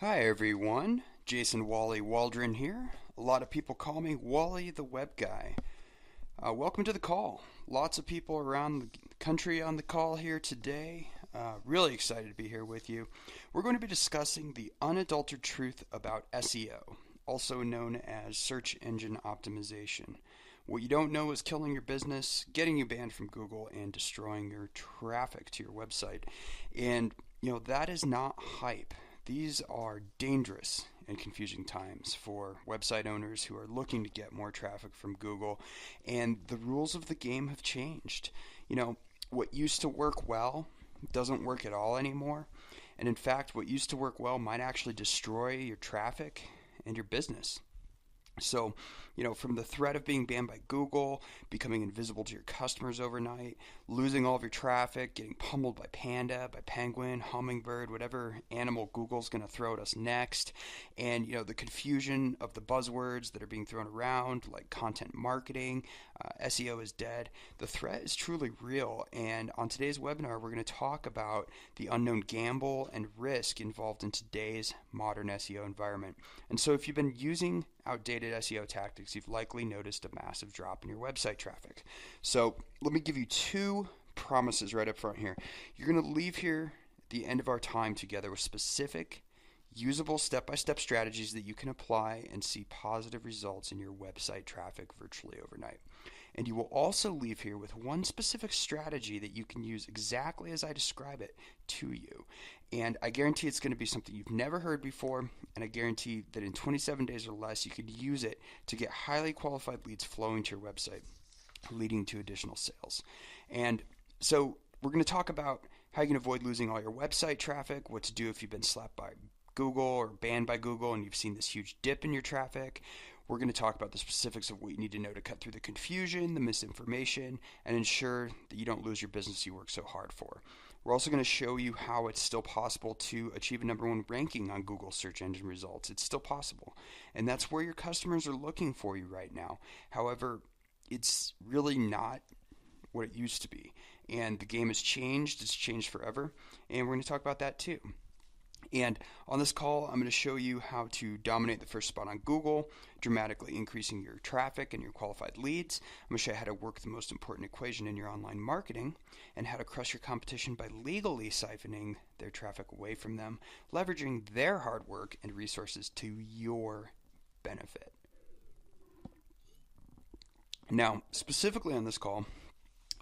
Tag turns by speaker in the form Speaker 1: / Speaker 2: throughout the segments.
Speaker 1: Hi everyone, Jason Wally Waldron here. A lot of people call me Wally the Web Guy. Welcome to the call. Lots of people around the country on the call here today. Really excited to be here with you. We're going to be discussing the unadulterated truth about SEO, also known as search engine optimization. What you don't know is killing your business, getting you banned from Google, and destroying your traffic to your website. And that is not hype. These are dangerous and confusing times for website owners who are looking to get more traffic from Google, and the rules of the game have changed. What used to work well doesn't work at all anymore, and in fact, what used to work well might actually destroy your traffic and your business. So, from the threat of being banned by Google, becoming invisible to your customers overnight, losing all of your traffic, getting pummeled by Panda, by Penguin, Hummingbird, whatever animal Google's going to throw at us next, and, the confusion of the buzzwords that are being thrown around, like content marketing, SEO is dead. The threat is truly real, and on today's webinar, we're going to talk about the unknown gamble and risk involved in today's modern SEO environment. And so if you've been using outdated SEO tactics, you've likely noticed a massive drop in your website traffic. So let me give you two promises right up front here. You're going to leave here at the end of our time together with specific, usable step-by-step strategies that you can apply and see positive results in your website traffic virtually overnight. And you will also leave here with one specific strategy that you can use exactly as I describe it to you. And I guarantee it's going to be something you've never heard before, and I guarantee that in 27 days or less, you could use it to get highly qualified leads flowing to your website, leading to additional sales. And so we're going to talk about how you can avoid losing all your website traffic, what to do if you've been slapped by Google or banned by Google and you've seen this huge dip in your traffic. We're going to talk about the specifics of what you need to know to cut through the confusion, the misinformation, and ensure that you don't lose your business you work so hard for. We're also going to show you how it's still possible to achieve a #1 ranking on Google search engine results. It's still possible. And that's where your customers are looking for you right now. However, it's really not what it used to be. And the game has changed. It's changed forever. And we're going to talk about that too. And on this call, I'm going to show you how to dominate the first spot on Google, dramatically increasing your traffic and your qualified leads. I'm going to show you how to work the most important equation in your online marketing and how to crush your competition by legally siphoning their traffic away from them, leveraging their hard work and resources to your benefit. Now, specifically on this call,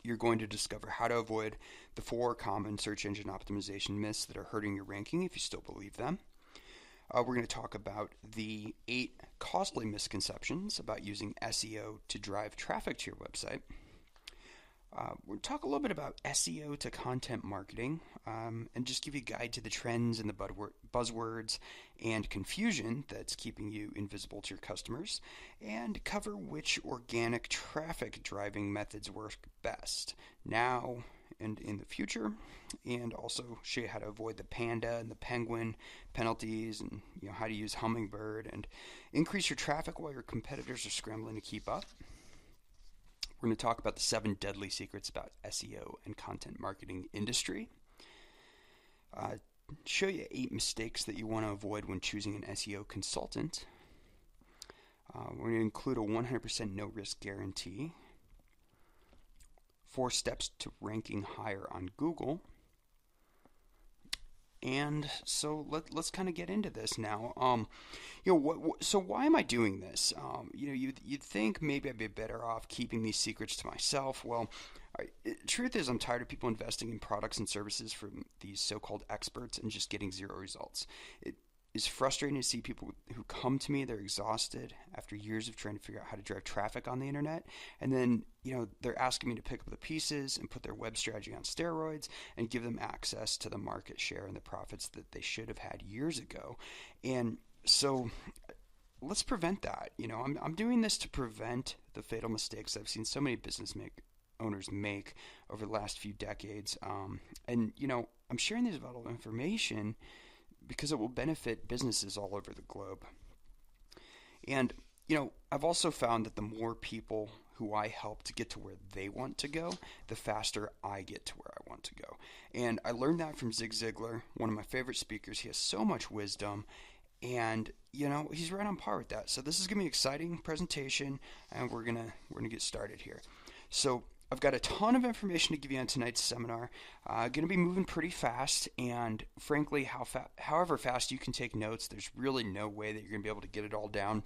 Speaker 1: you're going to discover how to avoid the 4 common search engine optimization myths that are hurting your ranking if you still believe them. We're going to talk about the 8 costly misconceptions about using SEO to drive traffic to your website. We'll talk a little bit about SEO to content marketing and just give you a guide to the trends and the buzzwords and confusion that's keeping you invisible to your customers, and cover which organic traffic driving methods work best now and in the future, and also show you how to avoid the Panda and the Penguin penalties, and how to use Hummingbird and increase your traffic while your competitors are scrambling to keep up. We're going to talk about the 7 deadly secrets about SEO and content marketing industry. Show you 8 mistakes that you want to avoid when choosing an SEO consultant. We're going to include a 100% no risk guarantee. 4 steps to ranking higher on Google. And so let's kind of get into this now. So why am I doing this? You'd think maybe I'd be better off keeping these secrets to myself. Well, truth is I'm tired of people investing in products and services from these so-called experts and just getting 0 results. It is frustrating to see people who come to me, they're exhausted after years of trying to figure out how to drive traffic on the internet, and then they're asking me to pick up the pieces and put their web strategy on steroids and give them access to the market share and the profits that they should have had years ago. And so let's prevent that. I'm doing this to prevent the fatal mistakes I've seen so many owners make over the last few decades. And I'm sharing this valuable information because it will benefit businesses all over the globe. And I've also found that the more people who I help to get to where they want to go, the faster I get to where I want to go. And I learned that from Zig Ziglar, one of my favorite speakers. He has so much wisdom, and he's right on par with that. So this is going to be an exciting presentation, and we're gonna get started here. So I've got a ton of information to give you on tonight's seminar. Going to be moving pretty fast, and frankly, however fast you can take notes, there's really no way that you're going to be able to get it all down.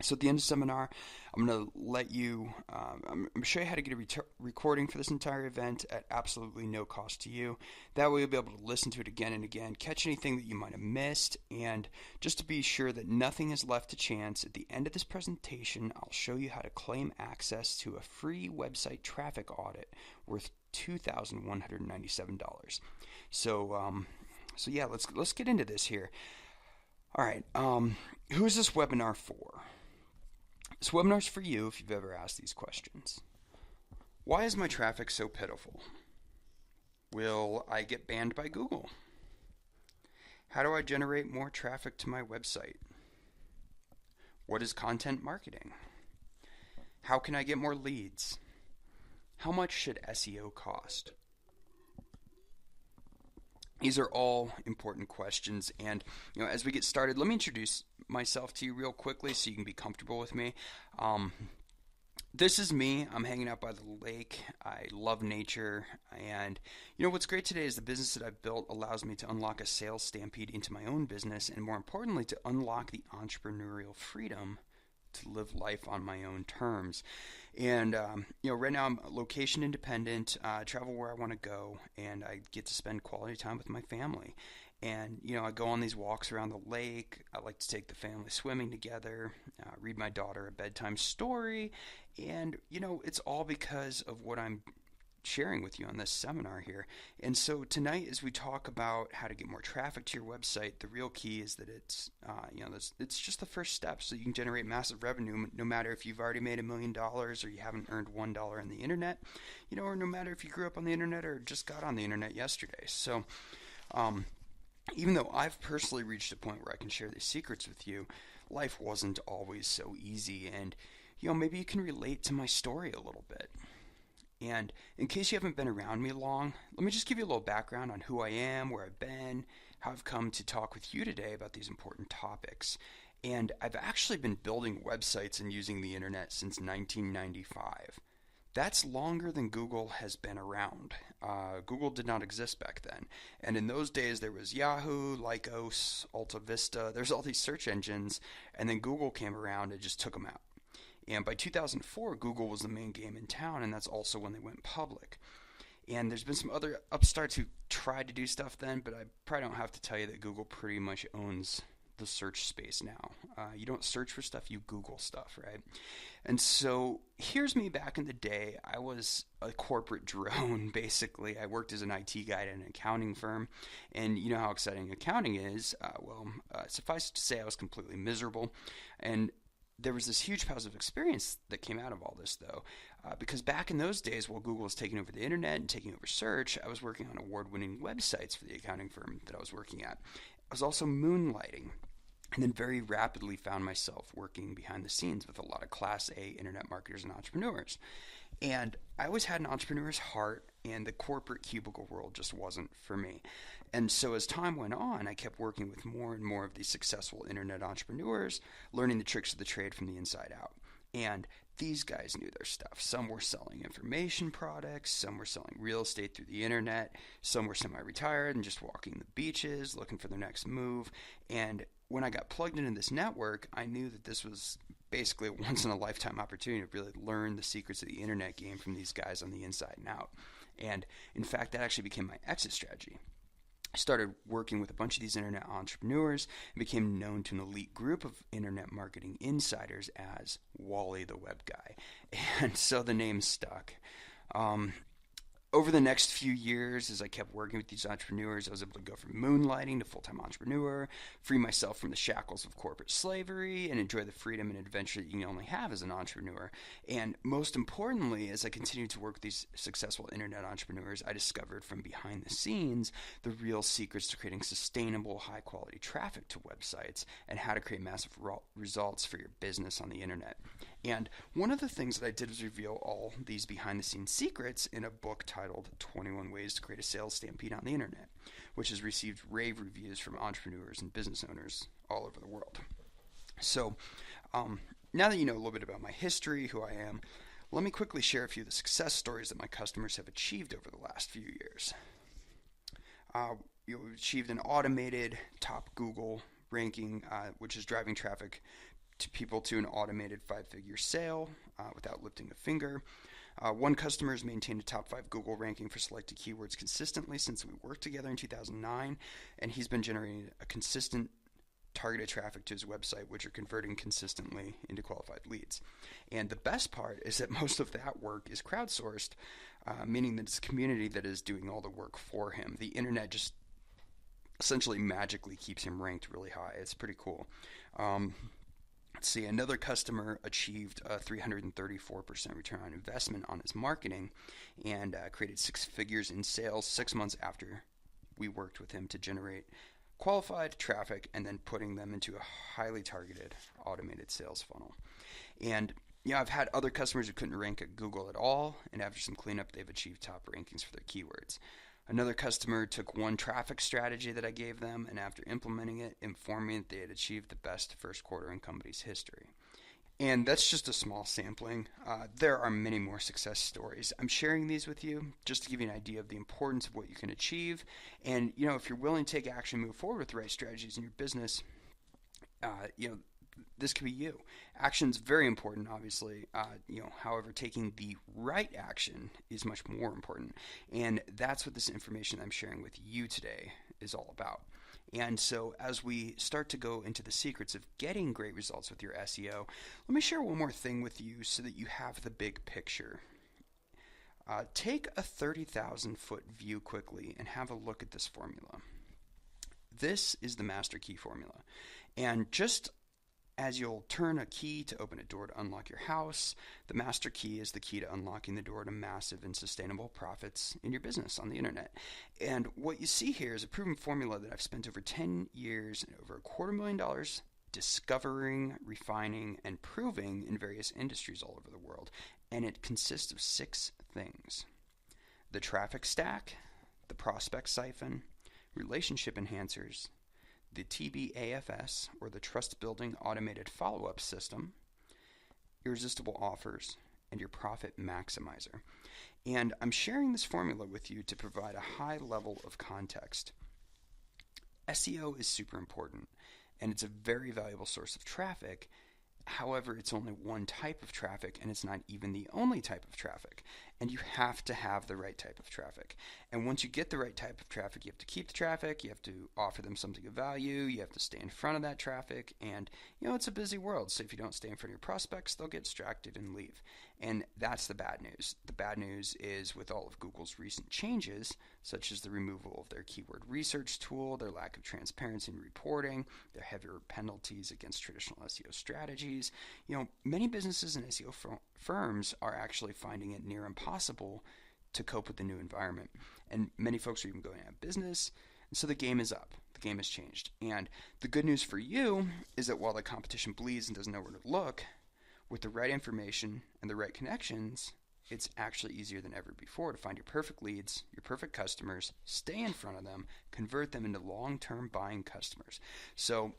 Speaker 1: So at the end of the seminar, I'm going to let you, I'm going to show you how to get a recording for this entire event at absolutely no cost to you. That way you'll be able to listen to it again and again, catch anything that you might have missed, and just to be sure that nothing is left to chance, at the end of this presentation, I'll show you how to claim access to a free website traffic audit worth $2,197. So yeah, let's get into this here. All right, who is this webinar for? This webinar's for you if you've ever asked these questions. Why is my traffic so pitiful? Will I get banned by Google? How do I generate more traffic to my website? What is content marketing? How can I get more leads? How much should SEO cost? These are all important questions, and as we get started, let me introduce myself to you real quickly so you can be comfortable with me. This is me. I'm hanging out by the lake. I love nature, and what's great today is the business that I've built allows me to unlock a sales stampede into my own business, and more importantly, to unlock the entrepreneurial freedom to live life on my own terms. And right now I'm location independent, travel where I want to go, and I get to spend quality time with my family. And I go on these walks around the lake. I like to take the family swimming together, read my daughter a bedtime story, and it's all because of what I'm sharing with you on this seminar here. And so tonight, as we talk about how to get more traffic to your website, the real key is that it's it's just the first step, so you can generate massive revenue, no matter if you've already made $1 million or you haven't earned $1 on the internet, or no matter if you grew up on the internet or just got on the internet yesterday. So even though I've personally reached a point where I can share these secrets with you, life wasn't always so easy, and maybe you can relate to my story a little bit. And in case you haven't been around me long, let me just give you a little background on who I am, where I've been, how I've come to talk with you today about these important topics. And I've actually been building websites and using the internet since 1995. That's longer than Google has been around. Google did not exist back then. And in those days, there was Yahoo, Lycos, Alta Vista. There's all these search engines. And then Google came around and just took them out. And by 2004, Google was the main game in town, and that's also when they went public. And there's been some other upstarts who tried to do stuff then, but I probably don't have to tell you that Google pretty much owns the search space now. You don't search for stuff, you Google stuff, right? And so here's me back in the day. I was a corporate drone, basically. I worked as an IT guy at an accounting firm, and you know how exciting accounting is. Suffice it to say, I was completely miserable, and there was this huge positive experience that came out of all this, though, because back in those days, while Google was taking over the internet and taking over search, I was working on award-winning websites for the accounting firm that I was working at. I was also moonlighting, and then very rapidly found myself working behind the scenes with a lot of Class A internet marketers and entrepreneurs. And I always had an entrepreneur's heart, and the corporate cubicle world just wasn't for me. And so as time went on, I kept working with more and more of these successful internet entrepreneurs, learning the tricks of the trade from the inside out. And these guys knew their stuff. Some were selling information products, some were selling real estate through the internet, some were semi-retired and just walking the beaches, looking for their next move. And when I got plugged into this network, I knew that this was basically a once-in-a-lifetime opportunity to really learn the secrets of the internet game from these guys on the inside and out. And in fact, that actually became my exit strategy. I started working with a bunch of these internet entrepreneurs and became known to an elite group of internet marketing insiders as Wally the Web Guy. And so the name stuck. Over the next few years, as I kept working with these entrepreneurs, I was able to go from moonlighting to full-time entrepreneur, free myself from the shackles of corporate slavery, and enjoy the freedom and adventure that you can only have as an entrepreneur. And most importantly, as I continued to work with these successful internet entrepreneurs, I discovered from behind the scenes the real secrets to creating sustainable, high-quality traffic to websites and how to create massive results for your business on the internet. And one of the things that I did was reveal all these behind the scenes secrets in a book titled 21 Ways to Create a Sales Stampede on the Internet, which has received rave reviews from entrepreneurs and business owners all over the world. So now that you know a little bit about my history, who I am, let me quickly share a few of the success stories that my customers have achieved over the last few years. We've achieved an automated top Google ranking, which is driving traffic to people to an automated 5-figure sale without lifting a finger. One customer has maintained a top 5 Google ranking for selected keywords consistently since we worked together in 2009, and he's been generating a consistent targeted traffic to his website, which are converting consistently into qualified leads. And the best part is that most of that work is crowdsourced, meaning that it's a community that is doing all the work for him. The internet just essentially magically keeps him ranked really high. It's pretty cool. Let's see, another customer achieved a 334% return on investment on his marketing and created 6 figures in sales 6 months after we worked with him to generate qualified traffic and then putting them into a highly targeted automated sales funnel. And I've had other customers who couldn't rank at Google at all, and after some cleanup, they've achieved top rankings for their keywords. Another customer took one traffic strategy that I gave them, and after implementing it, informed me that they had achieved the best first quarter in company's history. And that's just a small sampling. There are many more success stories. I'm sharing these with you just to give you an idea of the importance of what you can achieve. And, if you're willing to take action, move forward with the right strategies in your business, this could be you. Action's very important, obviously. However, taking the right action is much more important. And that's what this information I'm sharing with you today is all about. And so as we start to go into the secrets of getting great results with your SEO, let me share one more thing with you so that you have the big picture. Take a 30,000-foot view quickly and have a look at this formula. This is the master key formula. And just as you'll turn a key to open a door to unlock your house, the master key is the key to unlocking the door to massive and sustainable profits in your business on the internet. And what you see here is a proven formula that I've spent over 10 years and over $250,000 discovering, refining, and proving in various industries all over the world. And it consists of 6 things: the traffic stack, the prospect siphon, relationship enhancers, the TBAFS, or the Trust Building Automated Follow-Up System, irresistible offers, and your profit maximizer. And I'm sharing this formula with you to provide a high level of context. SEO is super important, and it's a very valuable source of traffic. However, it's only one type of traffic, and it's not even the only type of traffic. And you have to have the right type of traffic. And once you get the right type of traffic, you have to keep the traffic, you have to offer them something of value, you have to stay in front of that traffic, and it's a busy world, so if you don't stay in front of your prospects, they'll get distracted and leave. And that's the bad news. The bad news is with all of Google's recent changes, such as the removal of their keyword research tool, their lack of transparency in reporting, their heavier penalties against traditional SEO strategies, many businesses and SEO firms are actually finding it near impossible to cope with the new environment. And many folks are even going out of business. And so the game is up. The game has changed. And the good news for you is that while the competition bleeds and doesn't know where to look, with the right information and the right connections, it's actually easier than ever before to find your perfect leads, your perfect customers, stay in front of them, convert them into long-term buying customers. So,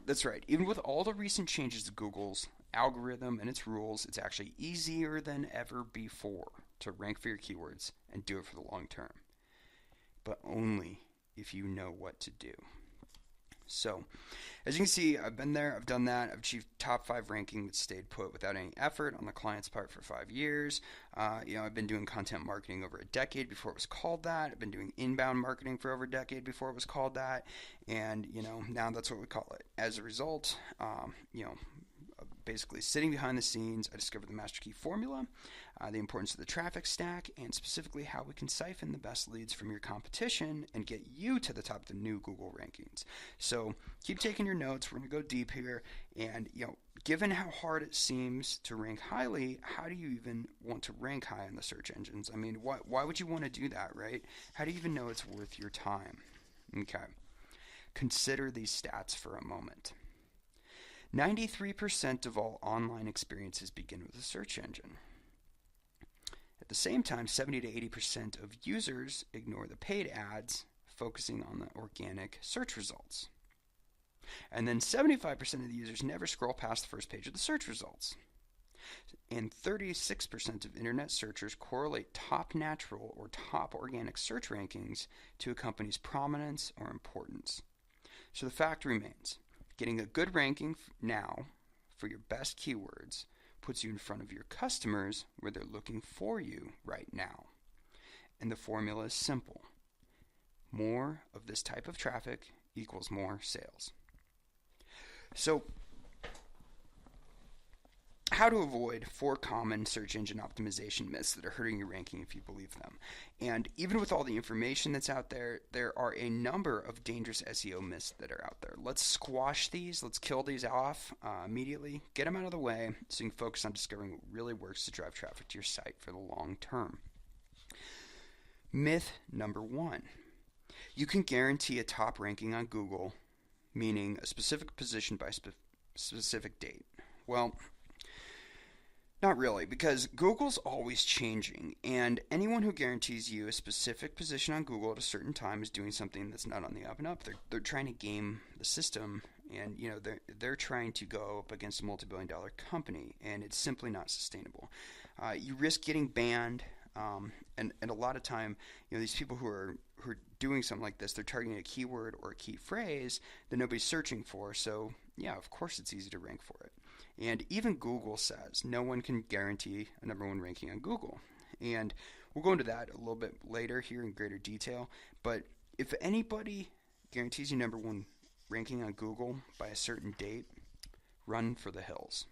Speaker 1: that's right. Even with all the recent changes to Google's algorithm and its rules, it's actually easier than ever before to rank for your keywords and do it for the long term. But only if you know what to do. So, as you can see, I've been there, I've done that, I've achieved top 5 ranking that stayed put without any effort on the client's part for 5 years. I've been doing content marketing over a decade before it was called that. I've been doing inbound marketing for over a decade before it was called that. And, now that's what we call it. As a result, basically sitting behind the scenes, I discovered the master key formula, the importance of the traffic stack, and specifically how we can siphon the best leads from your competition and get you to the top of the new Google rankings. So keep taking your notes. We're going to go deep here. And, given how hard it seems to rank highly, how do you even want to rank high in the search engines? I mean, why would you want to do that, right? How do you even know it's worth your time? Okay. Consider these stats for a moment. 93% of all online experiences begin with a search engine. At the same time, 70 to 80% of users ignore the paid ads, focusing on the organic search results. And then 75% of the users never scroll past the first page of the search results. And 36% of internet searchers correlate top natural or top organic search rankings to a company's prominence or importance. So the fact remains, getting a good ranking now for your best keywords puts you in front of your customers where they're looking for you right now. And the formula is simple. More of this type of traffic equals more sales. So, how to avoid 4 common search engine optimization myths that are hurting your ranking if you believe them. And even with all the information that's out there, there are a number of dangerous SEO myths that are out there. Let's squash these. Let's kill these off immediately. Get them out of the way so you can focus on discovering what really works to drive traffic to your site for the long term. Myth number 1. You can guarantee a top ranking on Google, meaning a specific position by specific date. Well, not really, because Google's always changing, and anyone who guarantees you a specific position on Google at a certain time is doing something that's not on the up and up. They're trying to game the system, and they're trying to go up against a multi-billion-dollar company, and it's simply not sustainable. You risk getting banned, and a lot of time, these people who are doing something like this, they're targeting a keyword or a key phrase that nobody's searching for. So yeah, of course it's easy to rank for it. And even Google says no one can guarantee a number 1 ranking on Google. And we'll go into that a little bit later here in greater detail. But if anybody guarantees you number 1 ranking on Google by a certain date, run for the hills.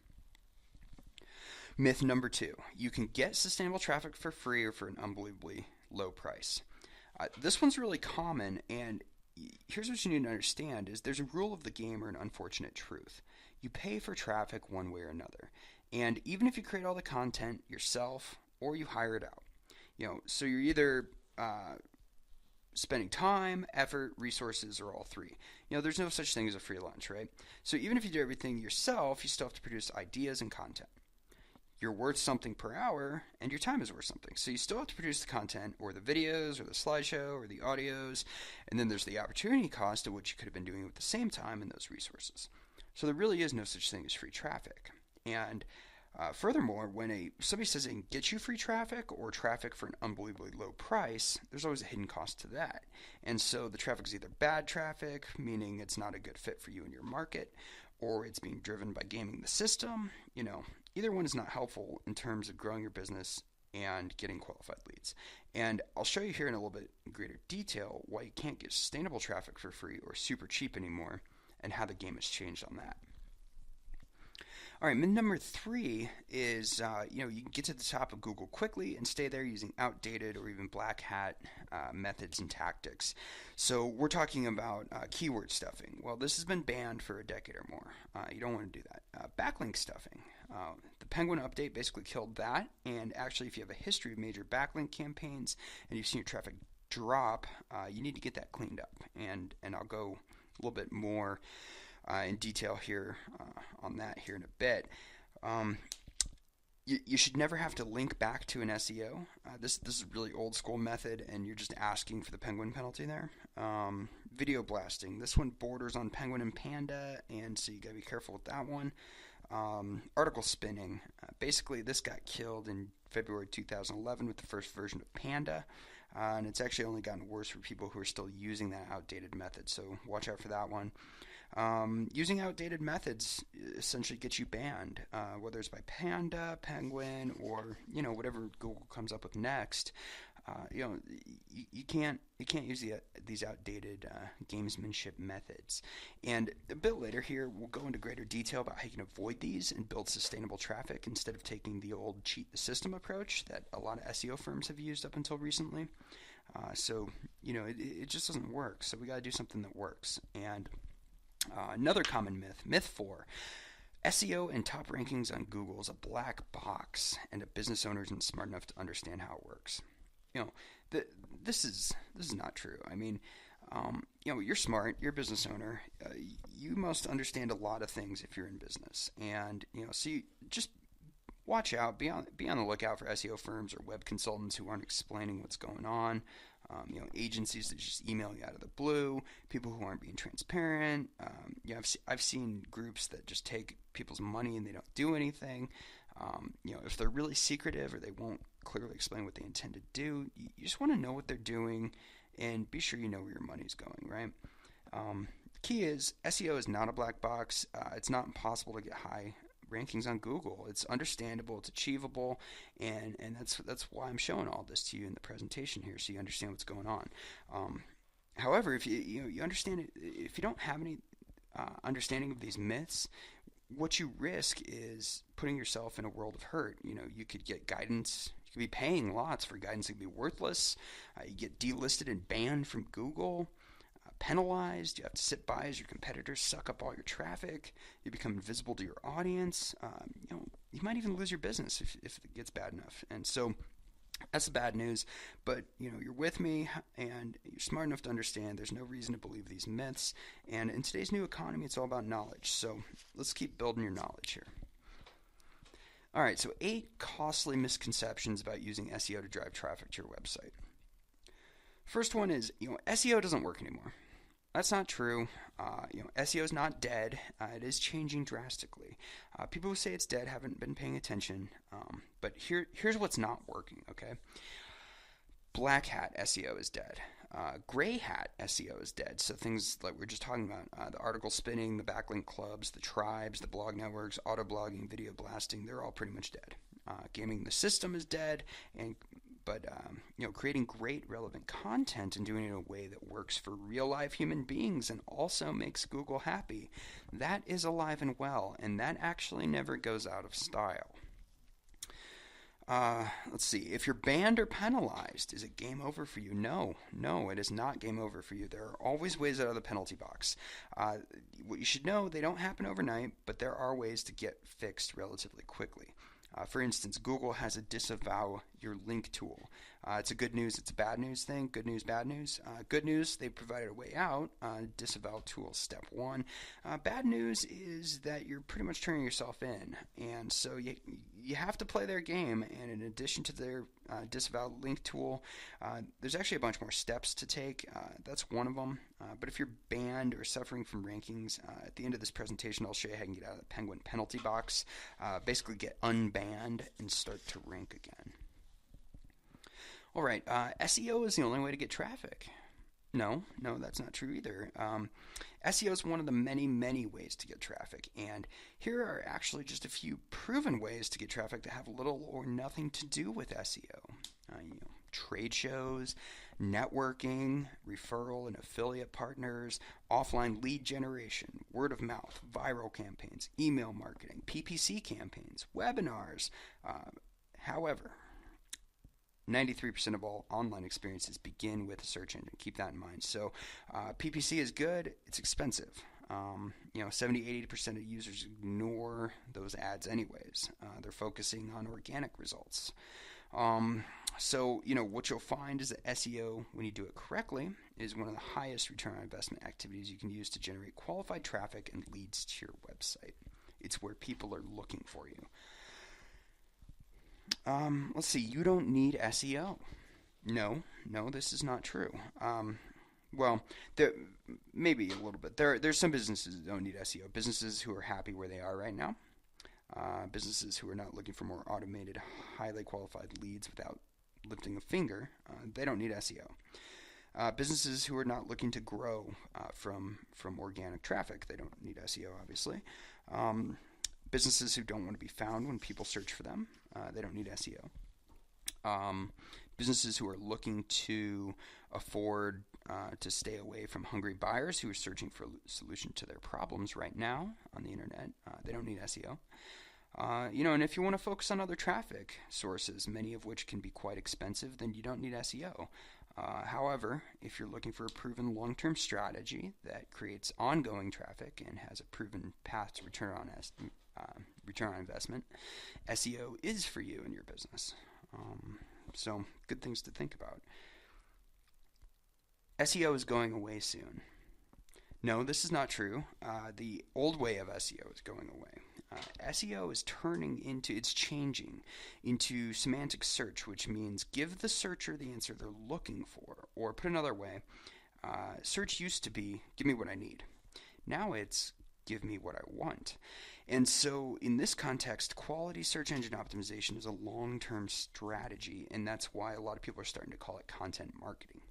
Speaker 1: Myth number 2. You can get sustainable traffic for free or for an unbelievably low price. This one's really common, and here's what you need to understand is there's a rule of the game or an unfortunate truth. You pay for traffic one way or another. And even if you create all the content yourself or you hire it out, so you're either spending time, effort, resources, or all 3. There's no such thing as a free lunch, right? So even if you do everything yourself, you still have to produce ideas and content. You're worth something per hour, and your time is worth something. So you still have to produce the content, or the videos, or the slideshow, or the audios, and then there's the opportunity cost of what you could have been doing with the same time and those resources. So there really is no such thing as free traffic. And furthermore, when somebody says they can get you free traffic or traffic for an unbelievably low price, there's always a hidden cost to that. And so the traffic is either bad traffic, meaning it's not a good fit for you and your market, or it's being driven by gaming the system. Either one is not helpful in terms of growing your business and getting qualified leads. And I'll show you here in a little bit greater detail why you can't get sustainable traffic for free or super cheap anymore, and how the game has changed on that. All right, myth number 3 is you can get to the top of Google quickly and stay there using outdated or even black hat methods and tactics. So we're talking about keyword stuffing. Well, this has been banned for a decade or more. You don't want to do that. Backlink stuffing. The Penguin update basically killed that. And actually, if you have a history of major backlink campaigns and you've seen your traffic drop, you need to get that cleaned up. And I'll go a little bit more in detail here on that here in a bit. You should never have to link back to an SEO. This is a really old school method, and you're just asking for the Penguin penalty there. Video blasting. This one borders on Penguin and Panda, and so you got to be careful with that one. Article spinning. Basically, this got killed in February 2011 with the first version of Panda. And it's actually only gotten worse for people who are still using that outdated method, so watch out for that one. Using outdated methods essentially gets you banned, whether it's by Panda, Penguin, or whatever Google comes up with next. You can't use these outdated gamesmanship methods. And a bit later here, we'll go into greater detail about how you can avoid these and build sustainable traffic instead of taking the old cheat the system approach that a lot of SEO firms have used up until recently. It just doesn't work. So we got to do something that works. And another common myth 4. SEO and top rankings on Google is a black box, and a business owner isn't smart enough to understand how it works. This is not true. I mean, You're smart, you're a business owner. You must understand a lot of things if you're in business. And, so you just watch out, be on the lookout for SEO firms or web consultants who aren't explaining what's going on. Agencies that just email you out of the blue, people who aren't being transparent. I've seen groups that just take people's money and they don't do anything. If they're really secretive or they won't clearly explain what they intend to do, you just want to know what they're doing and be sure you know where your money's going, right? Key is SEO is not a black box. It's not impossible to get high rankings on Google. It's understandable, it's achievable, and that's why I'm showing all this to you in the presentation here, so you understand what's going on. However, if you understand it, if you don't have any understanding of these myths, what you risk is putting yourself in a world of hurt. You could get guidance. You could be paying lots for guidance that could be worthless. You get delisted and banned from Google. Penalized. You have to sit by as your competitors suck up all your traffic. You become invisible to your audience. You might even lose your business if it gets bad enough. And so that's the bad news. But you're with me, and you're smart enough to understand there's no reason to believe these myths. And in today's new economy, it's all about knowledge. So let's keep building your knowledge here. All right. So 8 costly misconceptions about using SEO to drive traffic to your website. First one is SEO doesn't work anymore. That's not true. SEO is not dead. It is changing drastically. People who say it's dead haven't been paying attention. But here's what's not working, okay? Black hat SEO is dead. Gray hat SEO is dead. So things like we were just talking about, the article spinning, the backlink clubs, the tribes, the blog networks, auto blogging, video blasting, they're all pretty much dead. Gaming the system is dead, but creating great relevant content and doing it in a way that works for real live human beings and also makes Google happy, that is alive and well, and that actually never goes out of style. Let's see. If you're banned or penalized, is it game over for you? No, it is not game over for you. There are always ways out of the penalty box. What you should know, they don't happen overnight, but there are ways to get fixed relatively quickly. For instance, Google has a disavow your link tool. It's a good news, it's a bad news thing. Good news, bad news. Good news, they provided a way out. Disavow tool, step 1. Bad news is that you're pretty much turning yourself in. And so you have to play their game. And in addition to their disavow link tool, there's actually a bunch more steps to take. That's one of them. But if you're banned or suffering from rankings, at the end of this presentation, I'll show you how you can get out of the Penguin penalty box, basically get unbanned and start to rank again. All right, SEO is the only way to get traffic. No, that's not true either. SEO is one of the many, many ways to get traffic, and here are actually just a few proven ways to get traffic that have little or nothing to do with SEO. Trade shows, networking, referral and affiliate partners, offline lead generation, word of mouth, viral campaigns, email marketing, PPC campaigns, webinars. However, 93% of all online experiences begin with a search engine. Keep that in mind. So PPC is good. It's expensive. 70-80% of users ignore those ads anyways. They're focusing on organic results. So what you'll find is that SEO, when you do it correctly, is one of the highest return on investment activities you can use to generate qualified traffic and leads to your website. It's where people are looking for you. Let's see. You don't need SEO. No, this is not true. Well, there maybe a little bit. There's some businesses that don't need SEO. Businesses who are happy where they are right now. Businesses who are not looking for more automated, highly qualified leads without lifting a finger. They don't need SEO. Businesses who are not looking to grow from organic traffic. They don't need SEO, obviously. Businesses who don't want to be found when people search for them. They don't need SEO. Businesses who are looking to afford to stay away from hungry buyers who are searching for a solution to their problems right now on the internet. They don't need SEO. And if you want to focus on other traffic sources, many of which can be quite expensive, then you don't need SEO. However, if you're looking for a proven long-term strategy that creates ongoing traffic and has a proven path to return on investment, SEO is for you and your business. So good things to think about. SEO is going away soon. No, this is not true. The old way of SEO is going away. SEO is it's changing into semantic search, which means give the searcher the answer they're looking for. Or put another way, search used to be give me what I need. Now it's give me what I want. And so in this context, quality search engine optimization is a long-term strategy, and that's why a lot of people are starting to call it content marketing.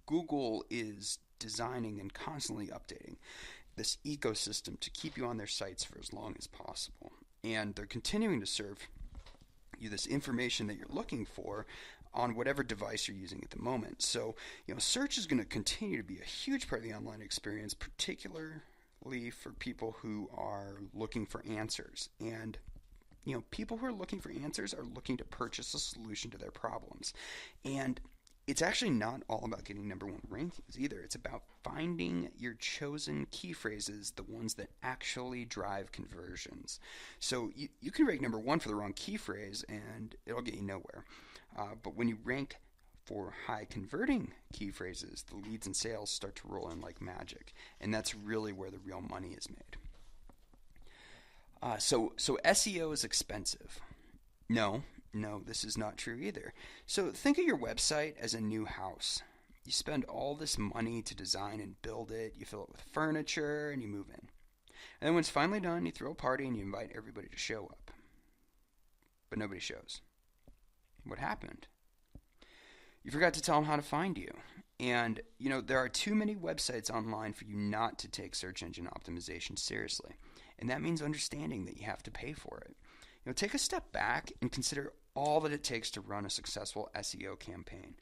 Speaker 1: Google is designing and constantly updating this ecosystem to keep you on their sites for as long as possible. And they're continuing to serve you this information that you're looking for on whatever device you're using at the moment. So, search is going to continue to be a huge part of the online experience, particularly for people who are looking for answers. And people who are looking for answers are looking to purchase a solution to their problems. And it's actually not all about getting number one rankings either. It's about finding your chosen key phrases, the ones that actually drive conversions. So you can rank number one for the wrong key phrase and it'll get you nowhere. But when you rank for high converting key phrases, the leads and sales start to roll in like magic. And that's really where the real money is made. So SEO is expensive. No, this is not true either. So think of your website as a new house. You spend all this money to design and build it. You fill it with furniture and you move in. And then when it's finally done, you throw a party and you invite everybody to show up. But nobody shows. What happened? You forgot to tell them how to find you. And, there are too many websites online for you not to take search engine optimization seriously. And that means understanding that you have to pay for it. Take a step back and consider all that it takes to run a successful SEO campaign.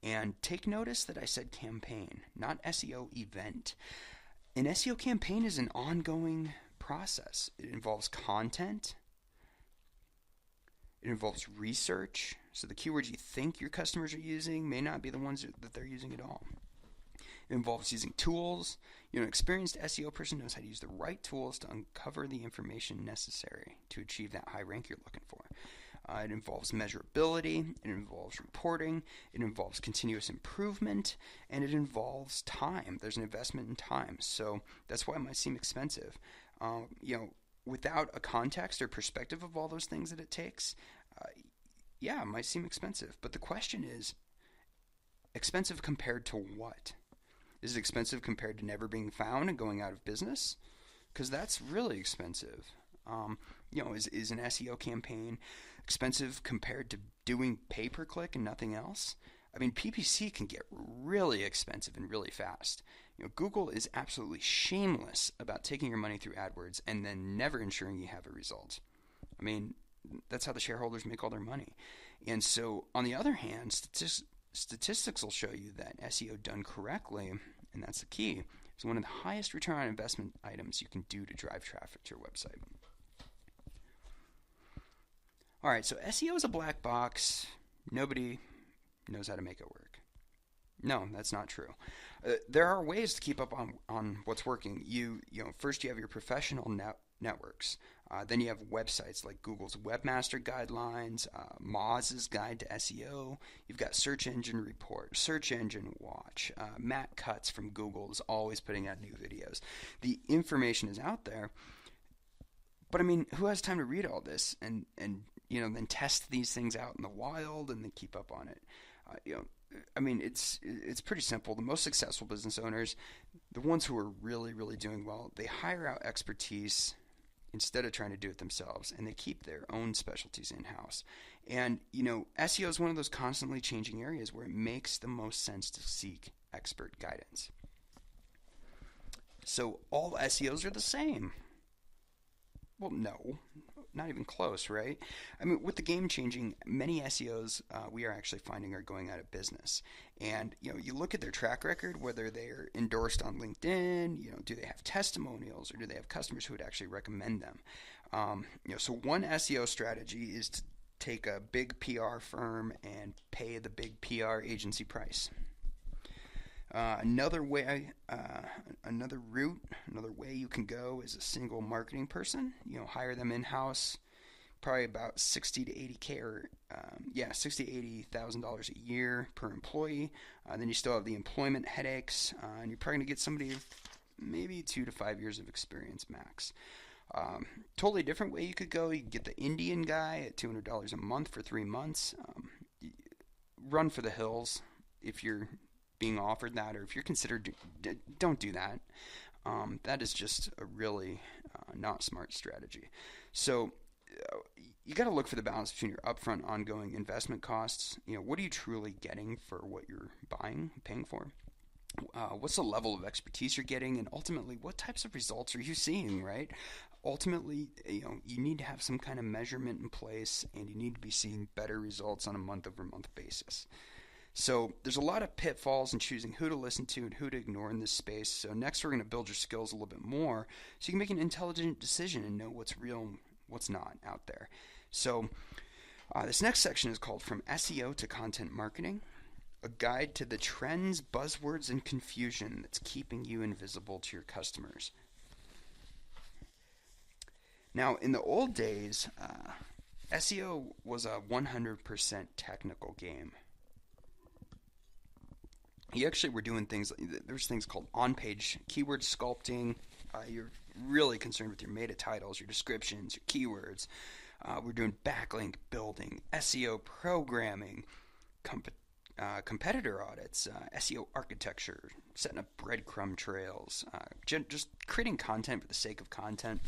Speaker 1: And take notice that I said campaign, not SEO event. An SEO campaign is an ongoing process. It involves content. It involves research. So the keywords you think your customers are using may not be the ones that they're using at all. It involves using tools. An experienced SEO person knows how to use the right tools to uncover the information necessary to achieve that high rank you're looking for. It involves measurability. It involves reporting. It involves continuous improvement. And it involves time. There's an investment in time. So that's why it might seem expensive. Without a context or perspective of all those things that it takes, it might seem expensive. But the question is, expensive compared to what? Is it expensive compared to never being found and going out of business? Because that's really expensive. Is an SEO campaign expensive compared to doing pay-per-click and nothing else? I mean, PPC can get really expensive and really fast. Google is absolutely shameless about taking your money through AdWords and then never ensuring you have a result. I mean, that's how the shareholders make all their money. And so, on the other hand, statistics will show you that SEO done correctly, and that's the key, is one of the highest return on investment items you can do to drive traffic to your website. All right, so SEO is a black box. Nobody knows how to make it work. No, that's not true. There are ways to keep up on what's working. First you have your professional networks. Then you have websites like Google's Webmaster Guidelines, Moz's Guide to SEO. You've got Search Engine Report, Search Engine Watch. Matt Cutts from Google is always putting out new videos. The information is out there. But I mean, who has time to read all this and then test these things out in the wild and then keep up on it? It's pretty simple. The most successful business owners, the ones who are really, really doing well, they hire out expertise instead of trying to do it themselves, and they keep their own specialties in-house. And, SEO is one of those constantly changing areas where it makes the most sense to seek expert guidance. So all SEOs are the same. Well, no, not even close, right? I mean, with the game changing, many SEOs we are actually finding are going out of business. And, you look at their track record, whether they're endorsed on LinkedIn, do they have testimonials or do they have customers who would actually recommend them? So one SEO strategy is to take a big PR firm and pay the big PR agency price. Another way you can go is a single marketing person. Hire them in-house, probably about 60 to 80K or yeah, 60 to $80,000 a year per employee. Then you still have the employment headaches, and you're probably gonna get somebody maybe 2 to 5 years of experience max. Totally different way you could go. You could get the Indian guy at $200 a month for 3 months. Run for the hills if you're being offered that, or if you're considered, don't do that. That is just a really not smart strategy. So you got to look for the balance between your upfront ongoing investment costs. What are you truly getting for what you're paying for? What's the level of expertise you're getting, and ultimately, what types of results are you seeing, right? Ultimately, you need to have some kind of measurement in place, and you need to be seeing better results on a month-over-month basis. So there's a lot of pitfalls in choosing who to listen to and who to ignore in this space. So next we're going to build your skills a little bit more so you can make an intelligent decision and know what's real and what's not out there. So this next section is called From SEO to Content Marketing, a guide to the trends, buzzwords, and confusion that's keeping you invisible to your customers. Now, in the old days, SEO was a 100% technical game. You actually were doing things, there's things called on-page keyword sculpting. You're really concerned with your meta titles, your descriptions, your keywords. We're doing backlink building, SEO programming, competitor audits, SEO architecture, setting up breadcrumb trails, just creating content for the sake of content.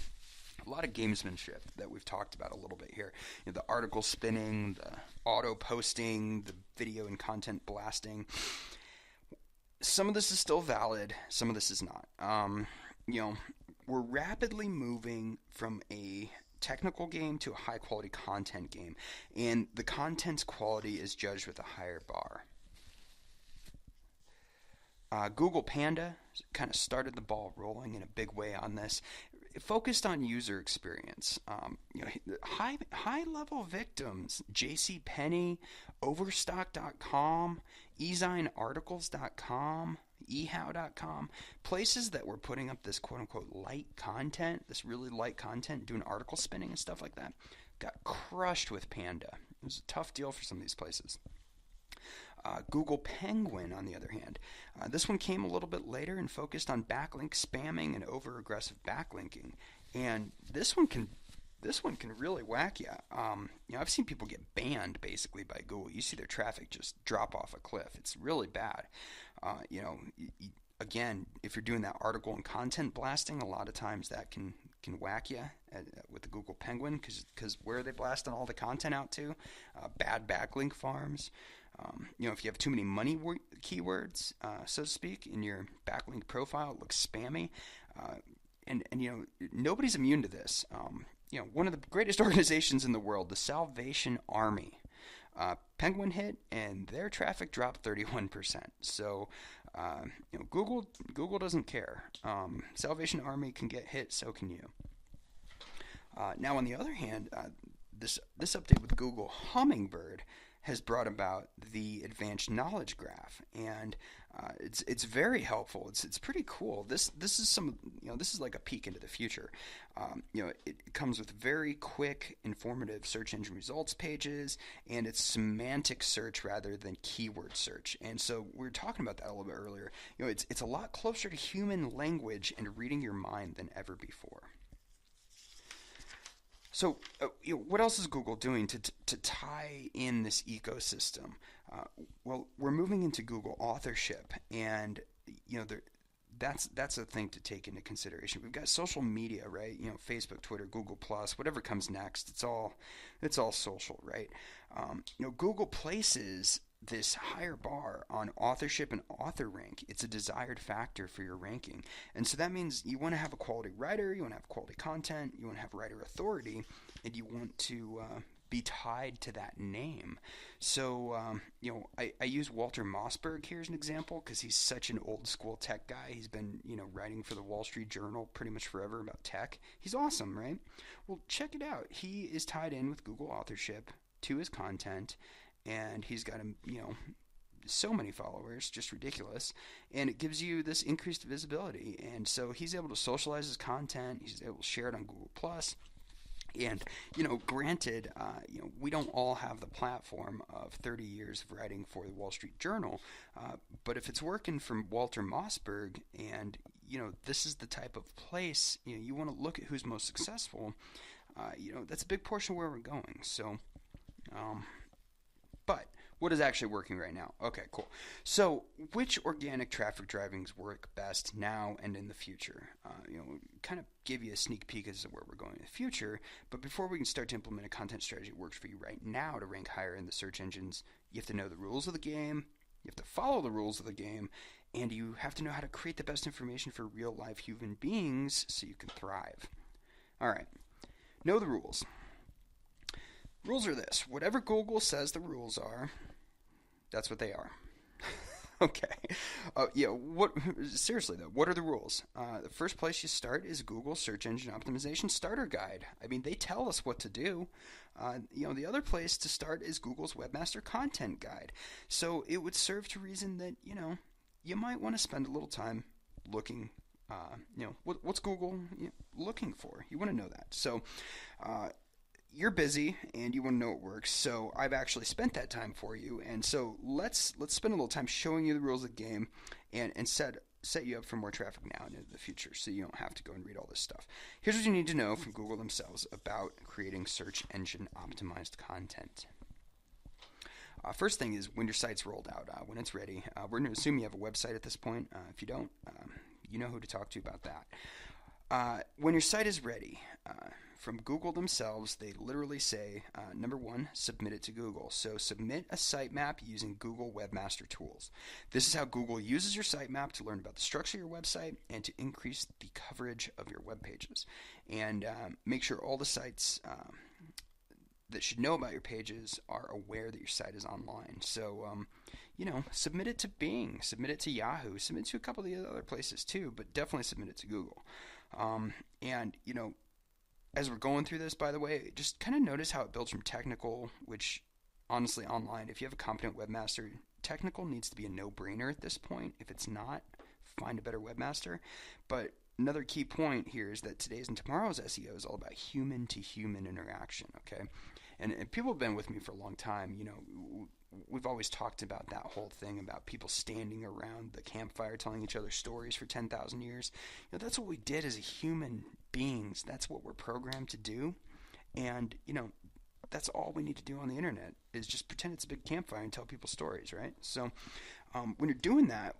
Speaker 1: A lot of gamesmanship that we've talked about a little bit here. The article spinning, the auto posting, the video and content blasting. Some of this is still valid, some of this is not. We're rapidly moving from a technical game to a high quality content game, and the content's quality is judged with a higher bar. Google Panda kind of started the ball rolling in a big way on this. It focused on user experience. High level victims, JCPenney, Overstock.com, ezinearticles.com, ehow.com, places that were putting up this quote unquote light content, this really light content, doing article spinning and stuff like that, got crushed with Panda. It was a tough deal for some of these places. Google Penguin, on the other hand, this one came a little bit later and focused on backlink spamming and over-aggressive backlinking. And this one can really whack you. I've seen people get banned basically by Google. You see their traffic just drop off a cliff. It's really bad. Again, if you're doing that article and content blasting, a lot of times that can whack you with the Google Penguin, because where are they blasting all the content out to? Bad backlink farms. If you have too many money keywords, so to speak, in your backlink profile, it looks spammy. And nobody's immune to this. One of the greatest organizations in the world, the Salvation Army, Penguin hit, and their traffic dropped 31%. So, Google doesn't care. Salvation Army can get hit, so can you. Now, on the other hand, this update with Google Hummingbird has brought about the advanced knowledge graph, and it's very helpful. It's pretty cool. This is like a peek into the future. It comes with very quick, informative search engine results pages, and it's semantic search rather than keyword search. And so we were talking about that a little bit earlier. It's a lot closer to human language and reading your mind than ever before. So, what else is Google doing to tie in this ecosystem? Well, we're moving into Google authorship, and that's a thing to take into consideration. We've got social media, right? Facebook, Twitter, Google Plus, whatever comes next. It's all social, right? Google places this higher bar on authorship and author rank. It's a desired factor for your ranking. And so that means you want to have a quality writer, you want to have quality content, you want to have writer authority, and you want to be tied to that name. So, I use Walter Mossberg here as an example because he's such an old school tech guy. He's been, writing for the Wall Street Journal pretty much forever about tech. He's awesome, right? Well, check it out. He is tied in with Google authorship to his content, and he's got so many followers, just ridiculous, and it gives you this increased visibility. And so he's able to socialize his content, he's able to share it on Google Plus, And, granted, we don't all have the platform of 30 years of writing for the Wall Street Journal, but if it's working from Walter Mossberg and, this is the type of place, you want to look at who's most successful, that's a big portion of where we're going. So, but what is actually working right now? Okay, cool. So, which organic traffic drivings work best now and in the future? Kind of give you a sneak peek as to where we're going in the future. But before we can start to implement a content strategy that works for you right now to rank higher in the search engines, you have to know the rules of the game. You have to follow the rules of the game, and you have to know how to create the best information for real life human beings so you can thrive. All right, know the rules. Rules are this: whatever Google says the rules are, that's what they are. Okay. Seriously though, what are the rules? The first place you start is Google Search Engine Optimization Starter Guide. I mean, they tell us what to do. The other place to start is Google's Webmaster Content Guide. So it would serve to reason that, you might want to spend a little time looking, what's Google looking for? You want to know that. So, you're busy and you want to know what works, so I've actually spent that time for you. And so let's spend a little time showing you the rules of the game and set you up for more traffic now and into the future, so you don't have to go and read all this stuff. Here's what you need to know from Google themselves about creating search engine optimized content. First thing is when your site's rolled out, when it's ready. We're going to assume you have a website at this point. If you don't, you know who to talk to about that. When your site is ready, from Google themselves, they literally say, number one, submit it to Google. So submit a sitemap using Google Webmaster Tools. This is how Google uses your sitemap to learn about the structure of your website and to increase the coverage of your web pages. And make sure all the sites that should know about your pages are aware that your site is online. So, submit it to Bing, submit it to Yahoo, submit it to a couple of the other places too, but definitely submit it to Google. As we're going through this, by the way, just kind of notice how it builds from technical, which honestly online, if you have a competent webmaster, technical needs to be a no-brainer at this point. If it's not, find a better webmaster. But another key point here is that today's and tomorrow's SEO is all about human-to-human interaction, okay? And people have been with me for a long time. We've always talked about that whole thing about people standing around the campfire telling each other stories for 10,000 years. That's what we did as human beings. That's what we're programmed to do. And, that's all we need to do on the internet is just pretend it's a big campfire and tell people stories, right? So when you're doing that,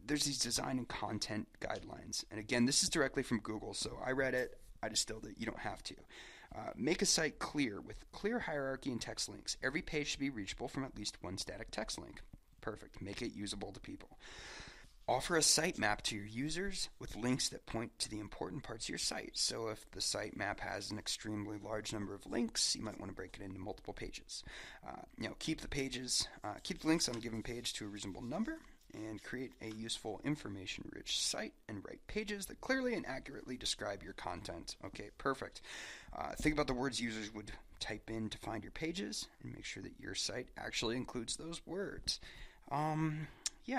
Speaker 1: there's these design and content guidelines. And again, this is directly from Google. So I read it. I distilled it. You don't have to. Make a site clear with clear hierarchy and text links. Every page should be reachable from at least one static text link. Perfect. Make it usable to people. Offer a sitemap to your users with links that point to the important parts of your site. So if the sitemap has an extremely large number of links, you might want to break it into multiple pages. Keep the links on a given page to a reasonable number, and create a useful, information-rich site and write pages that clearly and accurately describe your content. Okay, perfect. Think about the words users would type in to find your pages and make sure that your site actually includes those words.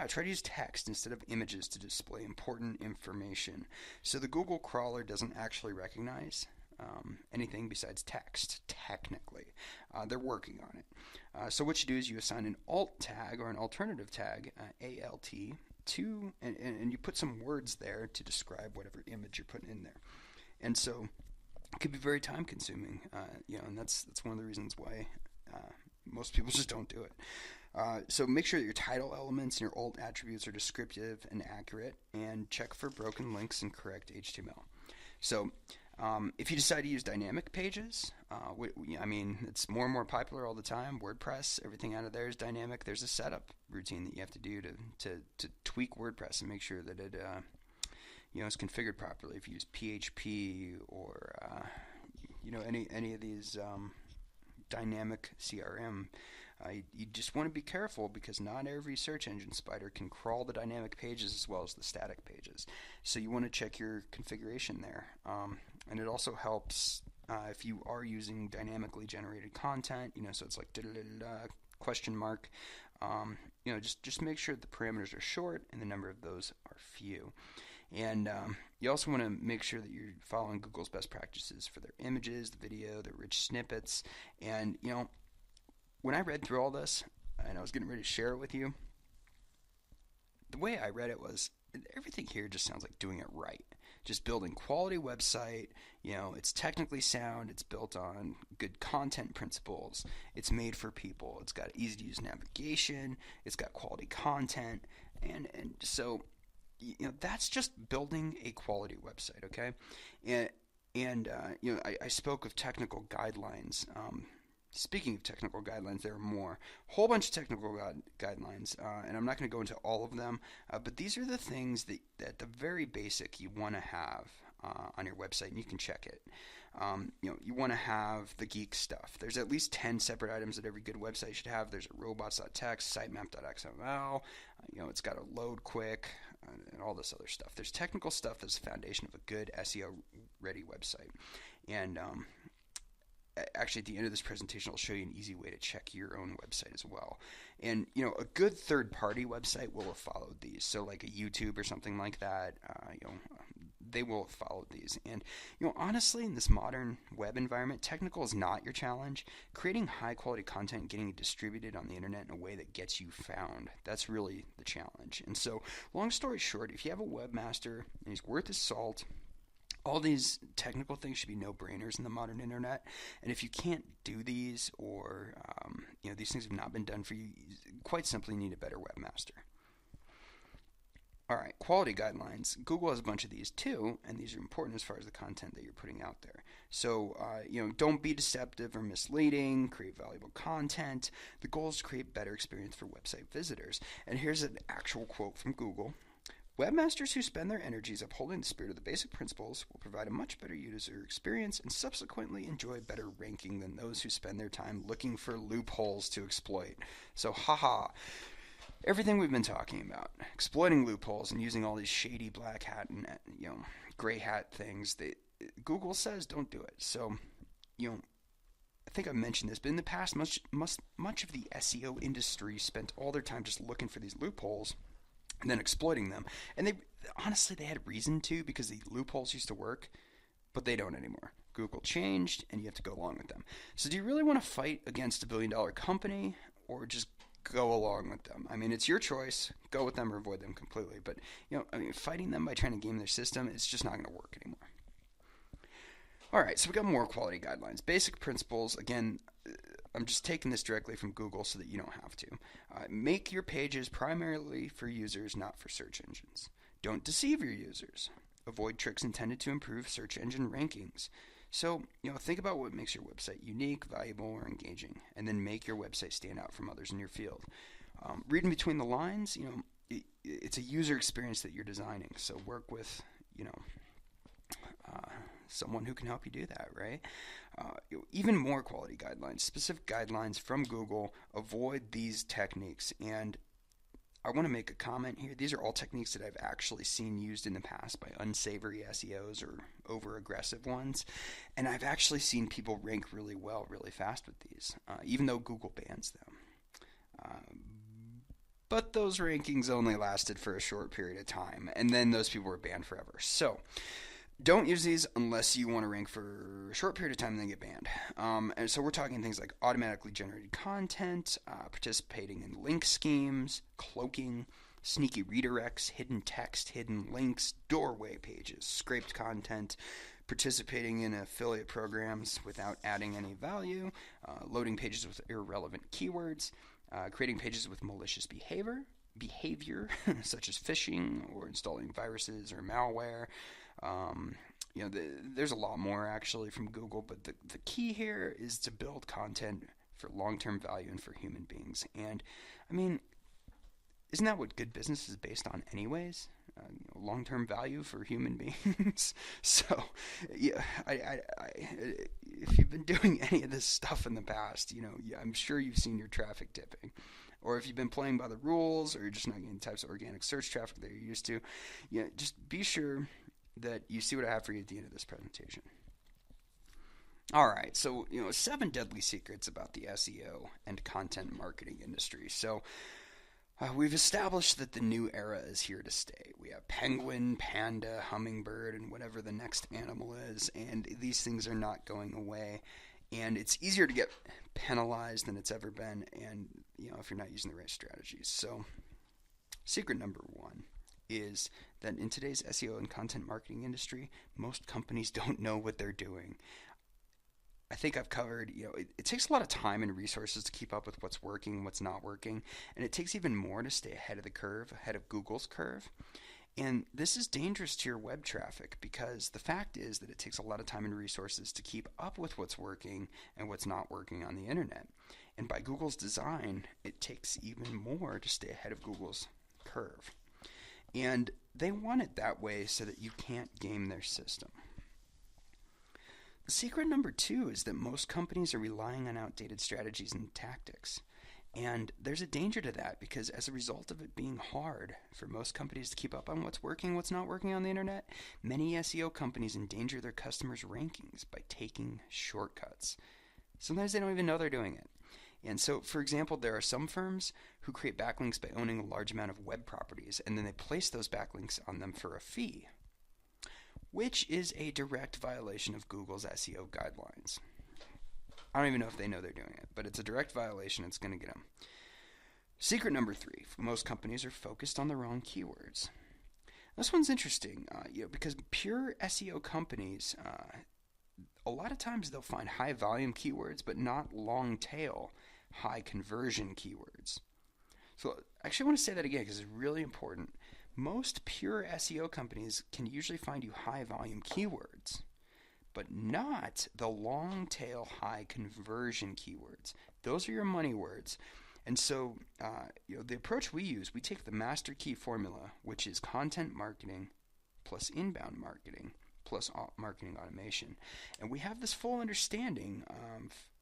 Speaker 1: Try to use text instead of images to display important information. So the Google crawler doesn't actually recognize anything besides text, technically. They're working on it. So what you do is you assign an alt tag or an alternative tag, ALT, to, and you put some words there to describe whatever image you're putting in there. And so it could be very time consuming, and that's one of the reasons why most people just don't do it. So make sure that your title elements and your alt attributes are descriptive and accurate, and check for broken links and correct HTML. So if you decide to use dynamic pages, it's more and more popular all the time. WordPress, everything out of there is dynamic. There's a setup routine that you have to do to tweak WordPress and make sure that it is configured properly. If you use PHP or any of these dynamic CRM, you just want to be careful because not every search engine spider can crawl the dynamic pages as well as the static pages. So you want to check your configuration there. And it also helps if you are using dynamically generated content, so it's like question mark. Just make sure the parameters are short and the number of those are few. And You also want to make sure that you're following Google's best practices for their images, the video, their rich snippets. And, when I read through all this and I was getting ready to share it with you, the way I read it was everything here just sounds like doing it right. Just building quality website, it's technically sound, it's built on good content principles, it's made for people, it's got easy to use navigation, it's got quality content, and so that's just building a quality website, okay? I spoke of technical guidelines. Speaking of technical guidelines, there are more. A whole bunch of technical guidelines, and I'm not going to go into all of them, but these are the things that at the very basic you want to have on your website, and you can check it. You want to have the geek stuff. There's at least 10 separate items that every good website should have. There's a robots.txt, sitemap.xml, it's got to load quick, and all this other stuff. There's technical stuff that's the foundation of a good SEO-ready website. And actually, at the end of this presentation, I'll show you an easy way to check your own website as well. And, a good third-party website will have followed these. So like a YouTube or something like that, they will have followed these. And, honestly, in this modern web environment, technical is not your challenge. Creating high-quality content and getting it distributed on the internet in a way that gets you found, that's really the challenge. And so, long story short, if you have a webmaster and he's worth his salt, all these technical things should be no-brainers in the modern internet. And if you can't do these, or these things have not been done for you, quite simply need a better webmaster. All right, quality guidelines. Google has a bunch of these too, and these are important as far as the content that you're putting out there. So, don't be deceptive or misleading. Create valuable content. The goal is to create better experience for website visitors. And here's an actual quote from Google. Webmasters who spend their energies upholding the spirit of the basic principles will provide a much better user experience and subsequently enjoy better ranking than those who spend their time looking for loopholes to exploit. So, everything we've been talking about, exploiting loopholes and using all these shady black hat and gray hat things, Google says don't do it. So, I think I mentioned this, but in the past, much of the SEO industry spent all their time just looking for these loopholes and then exploiting them. And they had reason to, because the loopholes used to work, but they don't anymore. Google changed, and you have to go along with them. So do you really want to fight against a billion-dollar company, or just go along with them? I mean, it's your choice. Go with them or avoid them completely. But, fighting them by trying to game their system, it's just not going to work anymore. All right, so we got more quality guidelines. Basic principles, again, I'm just taking this directly from Google so that you don't have to. Make your pages primarily for users, not for search engines. Don't deceive your users. Avoid tricks intended to improve search engine rankings. So, think about what makes your website unique, valuable, or engaging, and then make your website stand out from others in your field. Reading between the lines, it's a user experience that you're designing. So work with, someone who can help you do that, right? Even more quality guidelines, specific guidelines from Google. Avoid these techniques. And I want to make a comment here. These are all techniques that I've actually seen used in the past by unsavory SEOs or over-aggressive ones. And I've actually seen people rank really well, really fast with these, even though Google bans them. But those rankings only lasted for a short period of time, and then those people were banned forever. So don't use these unless you want to rank for a short period of time and then get banned. And so we're talking things like automatically generated content, participating in link schemes, cloaking, sneaky redirects, hidden text, hidden links, doorway pages, scraped content, participating in affiliate programs without adding any value, loading pages with irrelevant keywords, creating pages with malicious behavior such as phishing or installing viruses or malware. There's a lot more actually from Google, but the key here is to build content for long-term value and for human beings. And I mean, isn't that what good business is based on anyways? Long-term value for human beings. So, yeah, if you've been doing any of this stuff in the past, I'm sure you've seen your traffic dipping. Or if you've been playing by the rules, or you're just not getting the types of organic search traffic that you're used to, just be sure that you see what I have for you at the end of this presentation. All right, so 7 deadly secrets about the SEO and content marketing industry. So We've established that the new era is here to stay. We have penguin, panda, hummingbird, and whatever the next animal is, and these things are not going away. And it's easier to get penalized than it's ever been, and if you're not using the right strategies. So, secret number one is that in today's SEO and content marketing industry, most companies don't know what they're doing. I think I've covered, it takes a lot of time and resources to keep up with what's working and what's not working. And it takes even more to stay ahead of the curve, ahead of Google's curve. And this is dangerous to your web traffic because the fact is that it takes a lot of time and resources to keep up with what's working and what's not working on the internet. And by Google's design, it takes even more to stay ahead of Google's curve. And they want it that way so that you can't game their system. Secret number two is that most companies are relying on outdated strategies and tactics. And there's a danger to that because as a result of it being hard for most companies to keep up on what's working, what's not working on the internet, many SEO companies endanger their customers' rankings by taking shortcuts. Sometimes they don't even know they're doing it. And so, for example, there are some firms who create backlinks by owning a large amount of web properties, and then they place those backlinks on them for a fee, which is a direct violation of Google's SEO guidelines. I don't even know if they know they're doing it, but it's a direct violation. It's going to get them. Secret number three, most companies are focused on the wrong keywords. This one's interesting, because pure SEO companies, a lot of times they'll find high volume keywords, but not long tail, high conversion keywords. So I actually want to say that again because it's really important. Most pure SEO companies can usually find you high volume keywords, but not the long tail high conversion keywords. Those are your money words. And so the approach we use, we take the master key formula, which is content marketing plus inbound marketing plus marketing automation. And we have this full understanding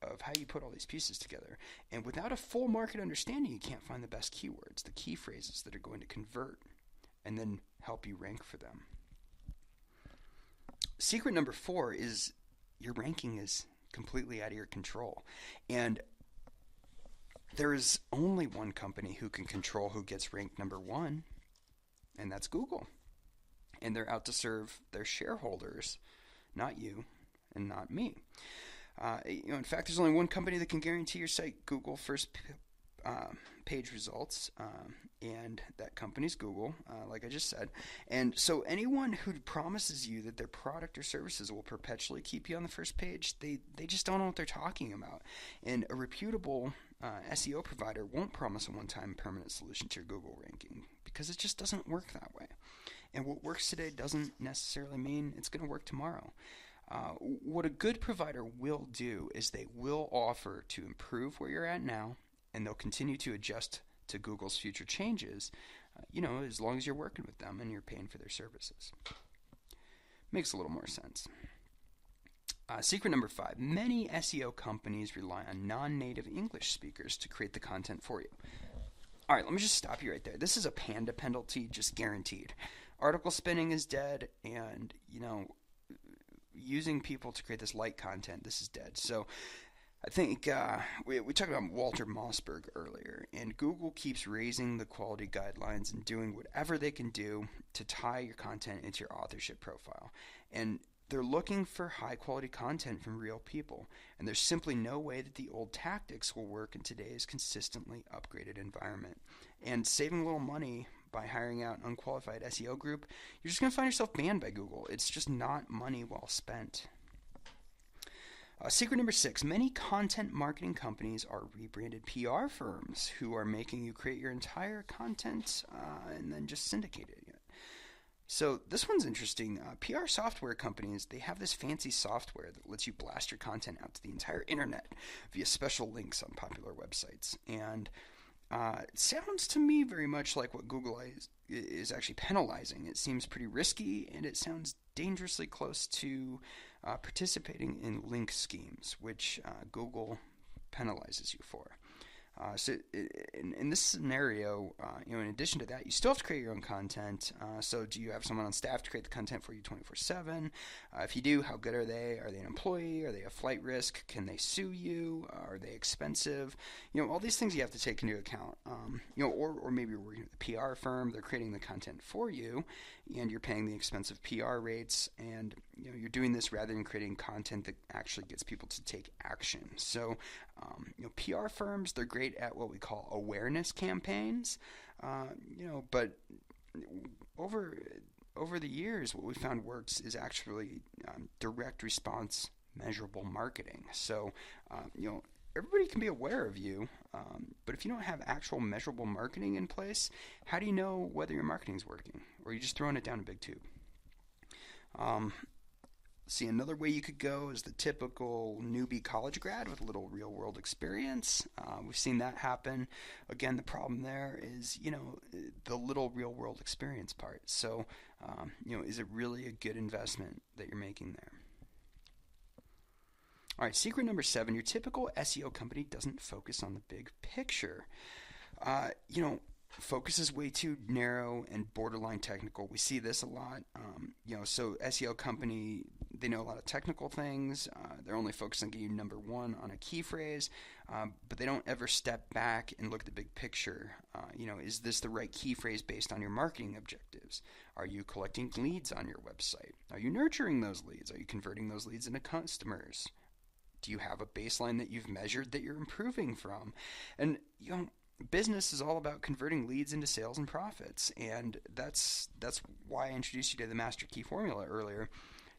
Speaker 1: of how you put all these pieces together. And without a full market understanding, you can't find the best keywords, the key phrases that are going to convert and then help you rank for them. Secret number four is your ranking is completely out of your control. And there is only one company who can control who gets ranked number one, and that's Google. And they're out to serve their shareholders, not you and not me. In fact, there's only one company that can guarantee your site Google first page results, and that company's Google, like I just said. And so anyone who promises you that their product or services will perpetually keep you on the first page, they just don't know what they're talking about. And a reputable SEO provider won't promise a one-time permanent solution to your Google ranking because it just doesn't work that way. And what works today doesn't necessarily mean it's going to work tomorrow. What a good provider will do is they will offer to improve where you're at now, and they'll continue to adjust to Google's future changes, as long as you're working with them and you're paying for their services. Makes a little more sense. Secret number five, many SEO companies rely on non-native English speakers to create the content for you. All right, let me just stop you right there. This is a panda penalty, just guaranteed. Article spinning is dead, and, using people to create this light content, this is dead. So I think we talked about Walter Mossberg earlier, and Google keeps raising the quality guidelines and doing whatever they can do to tie your content into your authorship profile. And they're looking for high-quality content from real people, and there's simply no way that the old tactics will work in today's consistently upgraded environment. And saving a little money by hiring out an unqualified SEO group, you're just going to find yourself banned by Google. It's just not money well spent. Secret number six, many content marketing companies are rebranded PR firms who are making you create your entire content and then just syndicate it. So this one's interesting. PR software companies, they have this fancy software that lets you blast your content out to the entire internet via special links on popular websites. And it sounds to me very much like what Google is actually penalizing. It seems pretty risky, and it sounds dangerously close to participating in link schemes, which Google penalizes you for. In this scenario, in addition to that, you still have to create your own content. So do you have someone on staff to create the content for you 24/7? If you do, how good are they? Are they an employee? Are they a flight risk? Can they sue you? Are they expensive? All these things you have to take into account. Or maybe you're working with a PR firm. They're creating the content for you, and you're paying the expensive PR rates. And you're doing this rather than creating content that actually gets people to take action. So, PR firms, they're great at what we call awareness campaigns, but over the years, what we found works is actually direct response, measurable marketing. So, everybody can be aware of you, but if you don't have actual measurable marketing in place, how do you know whether your marketing is working, or are you just throwing it down a big tube? See, another way you could go is the typical newbie college grad with a little real world experience. We've seen that happen. Again, the problem there is, the little real world experience part. So, is it really a good investment that you're making there? All right, secret number 7, your typical SEO company doesn't focus on the big picture. Focus is way too narrow and borderline technical. We see this a lot. So SEO company, they know a lot of technical things. They're only focused on getting you number 1 on a key phrase, but they don't ever step back and look at the big picture. Is this the right key phrase based on your marketing objectives? Are you collecting leads on your website? Are you nurturing those leads? Are you converting those leads into customers? Do you have a baseline that you've measured that you're improving from? And, business is all about converting leads into sales and profits, and that's why I introduced you to the master key formula earlier,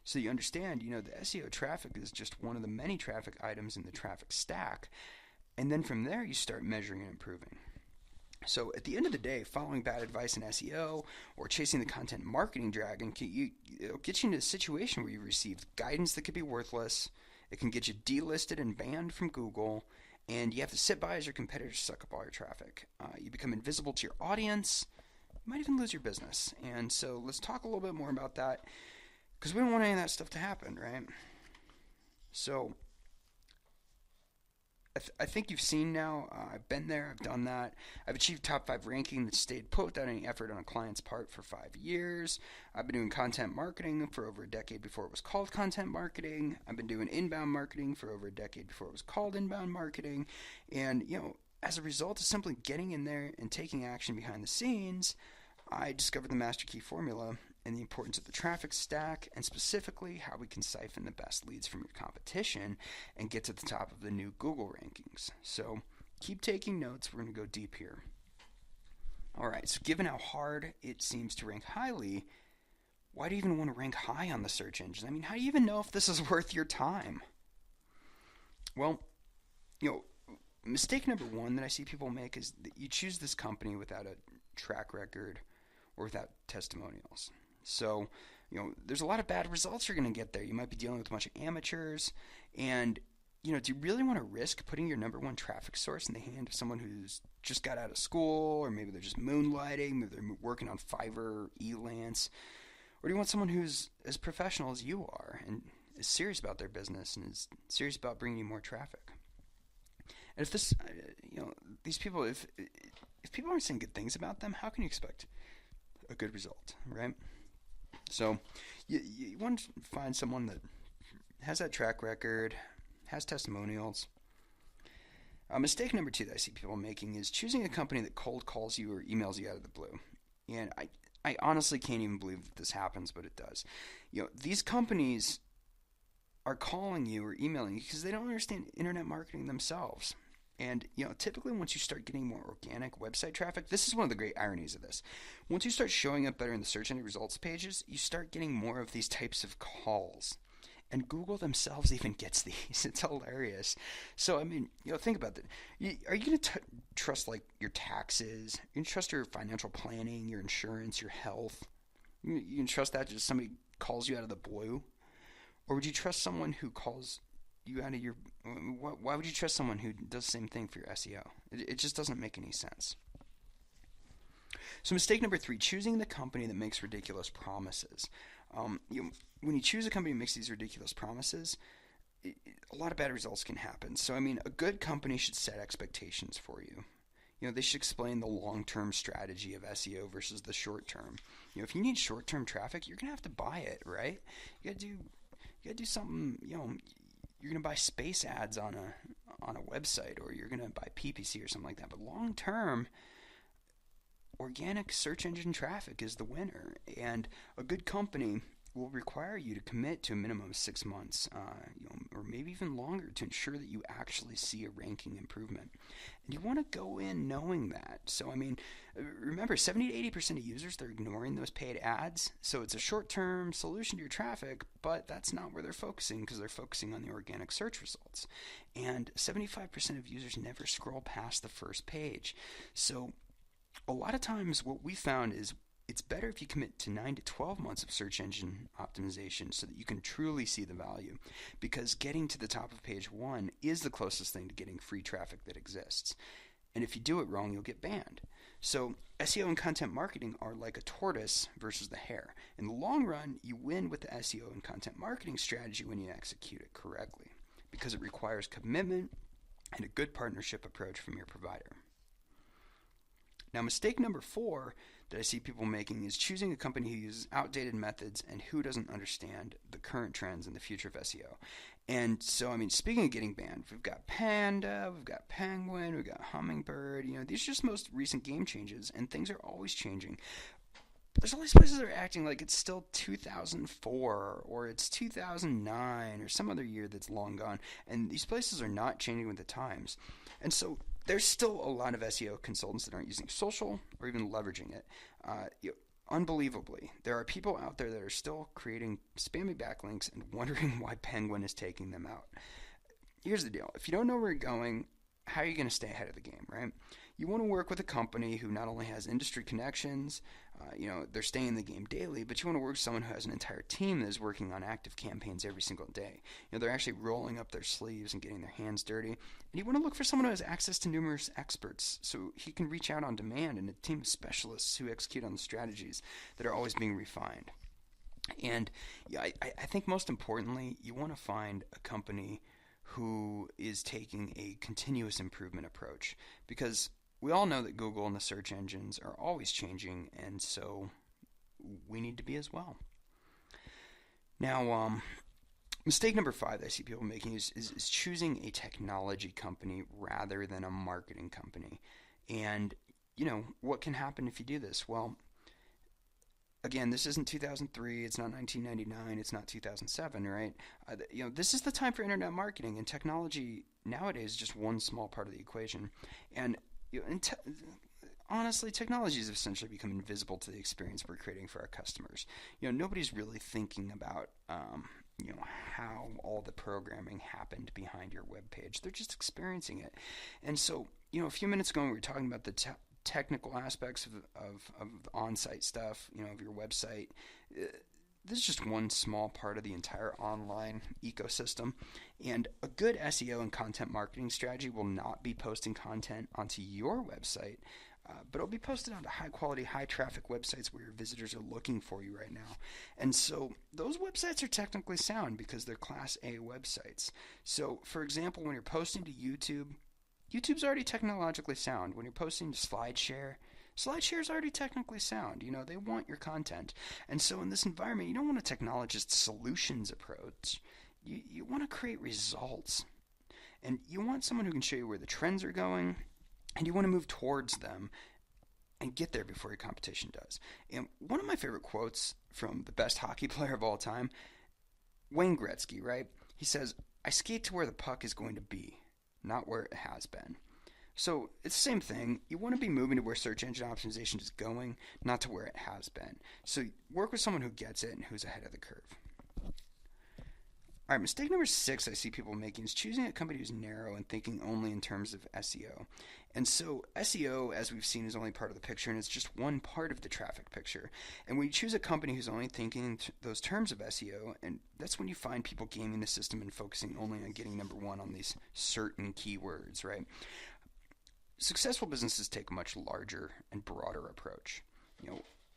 Speaker 1: so you understand, the SEO traffic is just one of the many traffic items in the traffic stack, and then from there you start measuring and improving. So at the end of the day, following bad advice in SEO or chasing the content marketing dragon it'll get you into a situation where you receive guidance that could be worthless. It can get you delisted and banned from Google, and you have to sit by as your competitors suck up all your traffic. You become invisible to your audience. You might even lose your business. And so let's talk a little bit more about that, because we don't want any of that stuff to happen, right? So I think you've seen now, I've been there, I've done that. I've achieved top 5 ranking that stayed put without any effort on a client's part for 5 years. I've been doing content marketing for over a decade before it was called content marketing. I've been doing inbound marketing for over a decade before it was called inbound marketing. And, as a result of simply getting in there and taking action behind the scenes, I discovered the master key formula and the importance of the traffic stack, and specifically how we can siphon the best leads from your competition and get to the top of the new Google rankings. So keep taking notes. We're going to go deep here. All right, so given how hard it seems to rank highly, why do you even want to rank high on the search engine? I mean, how do you even know if this is worth your time? Well, mistake number 1 that I see people make is that you choose this company without a track record or without testimonials. So, there's a lot of bad results you're going to get there. You might be dealing with a bunch of amateurs, and, do you really want to risk putting your number 1 traffic source in the hand of someone who's just got out of school, or maybe they're just moonlighting, maybe they're working on Fiverr, Elance, or do you want someone who's as professional as you are and is serious about their business and is serious about bringing you more traffic? And if this, these people, if people aren't saying good things about them, how can you expect a good result, right? So you want to find someone that has that track record, has testimonials. Mistake number 2 that I see people making is choosing a company that cold calls you or emails you out of the blue. And I honestly can't even believe that this happens, but it does. These companies are calling you or emailing you because they don't understand internet marketing themselves. And, typically once you start getting more organic website traffic, this is one of the great ironies of this. Once you start showing up better in the search engine results pages, you start getting more of these types of calls. And Google themselves even gets these. It's hilarious. So, I mean, think about that. Are you going to trust, your taxes? Are you going to trust your financial planning, your insurance, your health? You can trust that just somebody calls you out of the blue? Or would you trust someone who calls you out of your... Why would you trust someone who does the same thing for your SEO? It just doesn't make any sense. So mistake number 3, choosing the company that makes ridiculous promises. When you choose a company that makes these ridiculous promises, a lot of bad results can happen. So, I mean, a good company should set expectations for you. They should explain the long-term strategy of SEO versus the short-term. If you need short-term traffic, you're gonna have to buy it, right? You gotta do something. You're gonna buy space ads on a website, or you're gonna buy PPC or something like that. But long-term, organic search engine traffic is the winner, and a good company will require you to commit to a minimum of 6 months, or maybe even longer, to ensure that you actually see a ranking improvement. And you want to go in knowing that. So, I mean, remember, 70 to 80% of users, they're ignoring those paid ads. So it's a short-term solution to your traffic, but that's not where they're focusing, because they're focusing on the organic search results. And 75% of users never scroll past the first page. So a lot of times what we found is it's better if you commit to 9 to 12 months of search engine optimization so that you can truly see the value, because getting to the top of page 1 is the closest thing to getting free traffic that exists. And if you do it wrong, you'll get banned. So SEO and content marketing are like a tortoise versus the hare. In the long run, you win with the SEO and content marketing strategy when you execute it correctly, because it requires commitment and a good partnership approach from your provider. Now, mistake number 4 that I see people making is choosing a company who uses outdated methods and who doesn't understand the current trends and the future of SEO. And so, I mean, speaking of getting banned, we've got Panda, we've got Penguin, we've got Hummingbird. These are just most recent game changes, and things are always changing. But there's all these places that are acting like it's still 2004 or it's 2009 or some other year that's long gone. And these places are not changing with the times. And so there's still a lot of SEO consultants that aren't using social or even leveraging it. Unbelievably, there are people out there that are still creating spammy backlinks and wondering why Penguin is taking them out. Here's the deal. If you don't know where you're going, how are you going to stay ahead of the game, right? You want to work with a company who not only has industry connections, they're staying in the game daily, but you want to work with someone who has an entire team that is working on active campaigns every single day. They're actually rolling up their sleeves and getting their hands dirty. And you want to look for someone who has access to numerous experts so he can reach out on demand, and a team of specialists who execute on the strategies that are always being refined. And I think most importantly, you want to find a company who is taking a continuous improvement approach, because we all know that Google and the search engines are always changing, and so we need to be as well. Now, mistake number 5 that I see people making is choosing a technology company rather than a marketing company. And, what can happen if you do this? Well, again, this isn't 2003, it's not 1999, it's not 2007, right? This is the time for internet marketing, and technology nowadays is just one small part of the equation. And honestly, technology has essentially become invisible to the experience we're creating for our customers. Nobody's really thinking about how all the programming happened behind your web page. They're just experiencing it. And so, a few minutes ago we were talking about the technical aspects of the on-site stuff, of your website. This is just one small part of the entire online ecosystem. And a good SEO and content marketing strategy will not be posting content onto your website, but it'll be posted onto high-quality, high-traffic websites where your visitors are looking for you right now. And so those websites are technically sound because they're Class A websites. So, for example, when you're posting to YouTube, YouTube's already technologically sound. When you're posting to SlideShare is already technically sound. They want your content. And so in this environment, you don't want a technologist solutions approach. You want to create results. And you want someone who can show you where the trends are going, and you want to move towards them and get there before your competition does. And one of my favorite quotes from the best hockey player of all time, Wayne Gretzky, right? He says, "I skate to where the puck is going to be, not where it has been." So it's the same thing. You want to be moving to where search engine optimization is going, not to where it has been. So work with someone who gets it and who's ahead of the curve. All right, mistake number 6 I see people making is choosing a company who's narrow and thinking only in terms of SEO. And so SEO, as we've seen, is only part of the picture, and it's just one part of the traffic picture. And when you choose a company who's only thinking in those terms of SEO, and that's when you find people gaming the system and focusing only on getting number 1 on these certain keywords, right? Successful businesses take a much larger and broader approach.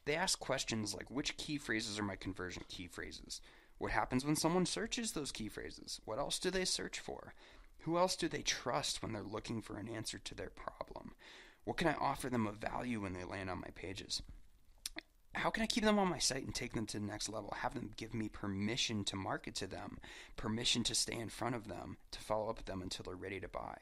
Speaker 1: They ask questions like, which key phrases are my conversion key phrases? What happens when someone searches those key phrases? What else do they search for? Who else do they trust when they're looking for an answer to their problem? What can I offer them of value when they land on my pages? How can I keep them on my site and take them to the next level? Have them give me permission to market to them, permission to stay in front of them, to follow up with them until they're ready to buy.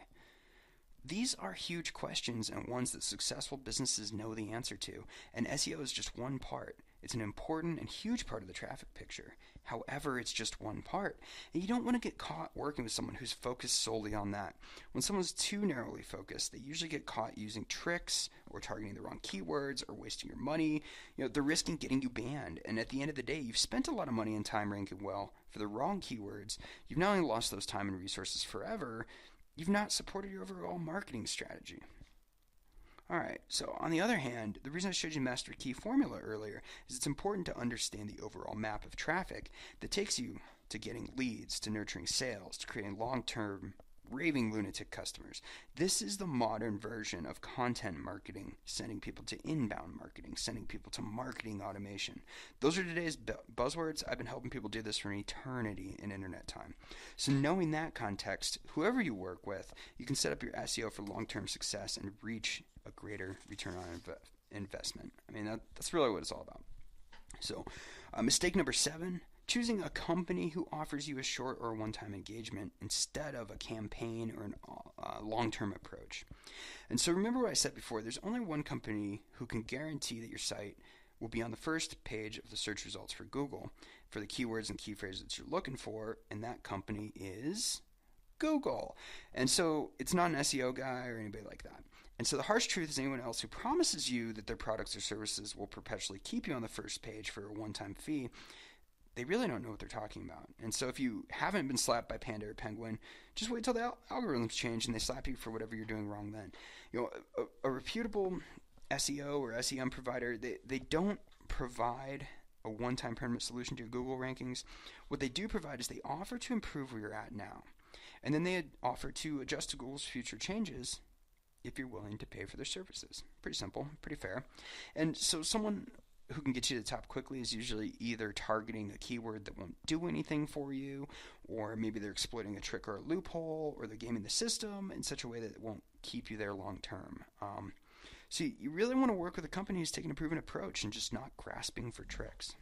Speaker 1: These are huge questions and ones that successful businesses know the answer to, and SEO is just one part. It's an important and huge part of the traffic picture. However, it's just one part, and you don't want to get caught working with someone who's focused solely on that. When someone's too narrowly focused, they usually get caught using tricks or targeting the wrong keywords or wasting your money. They're risking getting you banned, and at the end of the day, you've spent a lot of money and time ranking well for the wrong keywords. You've not only lost those time and resources forever, you've not supported your overall marketing strategy. Alright, so on the other hand, the reason I showed you Master Key Formula earlier is it's important to understand the overall map of traffic that takes you to getting leads, to nurturing sales, to creating long-term raving lunatic customers. This is the modern version of content marketing, sending people to inbound marketing, sending people to marketing automation. Those are today's buzzwords. I've been helping people do this for an eternity in internet time. So knowing that context, whoever you work with, you can set up your SEO for long-term success and reach a greater return on investment. I mean, that's really what it's all about. So mistake number 7, choosing a company who offers you a short or one-time engagement instead of a campaign or a long-term approach. And so remember what I said before, there's only one company who can guarantee that your site will be on the first page of the search results for Google for the keywords and key phrases that you're looking for, and that company is Google. And so it's not an SEO guy or anybody like that. And so the harsh truth is anyone else who promises you that their products or services will perpetually keep you on the first page for a one-time fee, they really don't know what they're talking about. And so if you haven't been slapped by Panda or Penguin, just wait till the algorithms change and they slap you for whatever you're doing wrong then. A reputable SEO or SEM provider, they don't provide a one-time permanent solution to your Google rankings. What they do provide is they offer to improve where you're at now. And then they offer to adjust to Google's future changes if you're willing to pay for their services. Pretty simple, pretty fair. And so someone who can get you to the top quickly is usually either targeting a keyword that won't do anything for you, or maybe they're exploiting a trick or a loophole, or they're gaming the system in such a way that it won't keep you there long term. So you really want to work with a company who's taking a proven approach and just not grasping for tricks.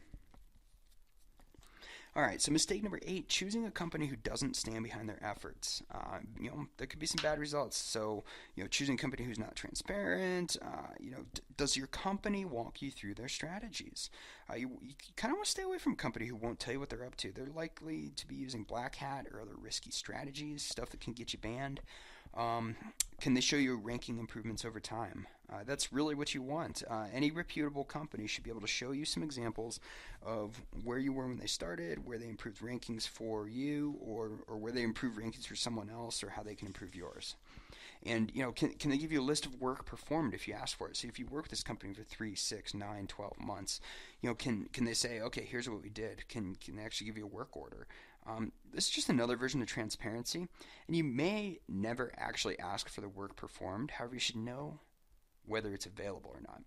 Speaker 1: All right, so mistake number 8, choosing a company who doesn't stand behind their efforts. There could be some bad results. So, choosing a company who's not transparent. Does your company walk you through their strategies? You kind of want to stay away from a company who won't tell you what they're up to. They're likely to be using black hat or other risky strategies, stuff that can get you banned. Can they show you ranking improvements over time? That's really what you want. Any reputable company should be able to show you some examples of where you were when they started, where they improved rankings for you, or where they improved rankings for someone else, or how they can improve yours. And can they give you a list of work performed if you ask for it? So if you work with this company for 3, 6, 9, 12 months, can they say, okay, here's what we did? Can they actually give you a work order? This is just another version of transparency, and you may never actually ask for the work performed. However, you should know whether it's available or not.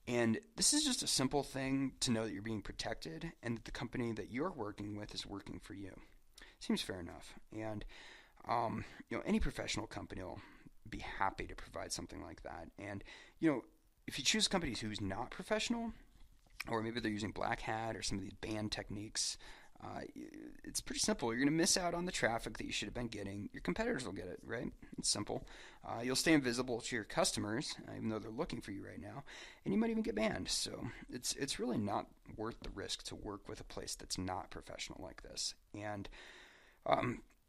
Speaker 1: And this is just a simple thing to know that you're being protected and that the company that you're working with is working for you. Seems fair enough. And any professional company will be happy to provide something like that. And if you choose companies who's not professional, or maybe they're using black hat or some of these banned techniques, it's pretty simple. You're going to miss out on the traffic that you should have been getting. Your competitors will get it, right? It's simple. You'll stay invisible to your customers, even though they're looking for you right now, and you might even get banned. So it's really not worth the risk to work with a place that's not professional like this. And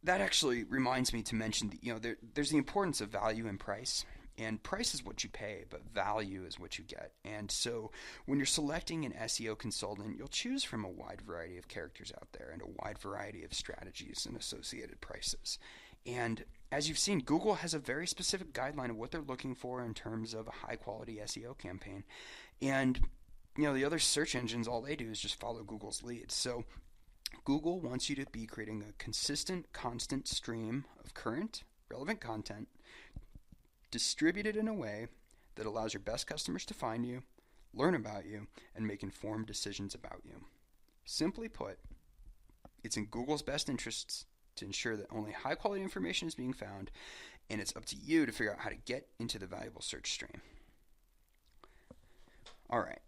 Speaker 1: that actually reminds me to mention that there's the importance of value and price. And price is what you pay, but value is what you get. And so when you're selecting an SEO consultant, you'll choose from a wide variety of characters out there and a wide variety of strategies and associated prices. And as you've seen, Google has a very specific guideline of what they're looking for in terms of a high-quality SEO campaign. And the other search engines, all they do is just follow Google's lead. So Google wants you to be creating a consistent, constant stream of current, relevant content distributed in a way that allows your best customers to find you, learn about you, and make informed decisions about you. Simply put, It's in Google's best interests to ensure that only high quality information is being found, and it's up to you to figure out how to get into the valuable search stream. All right,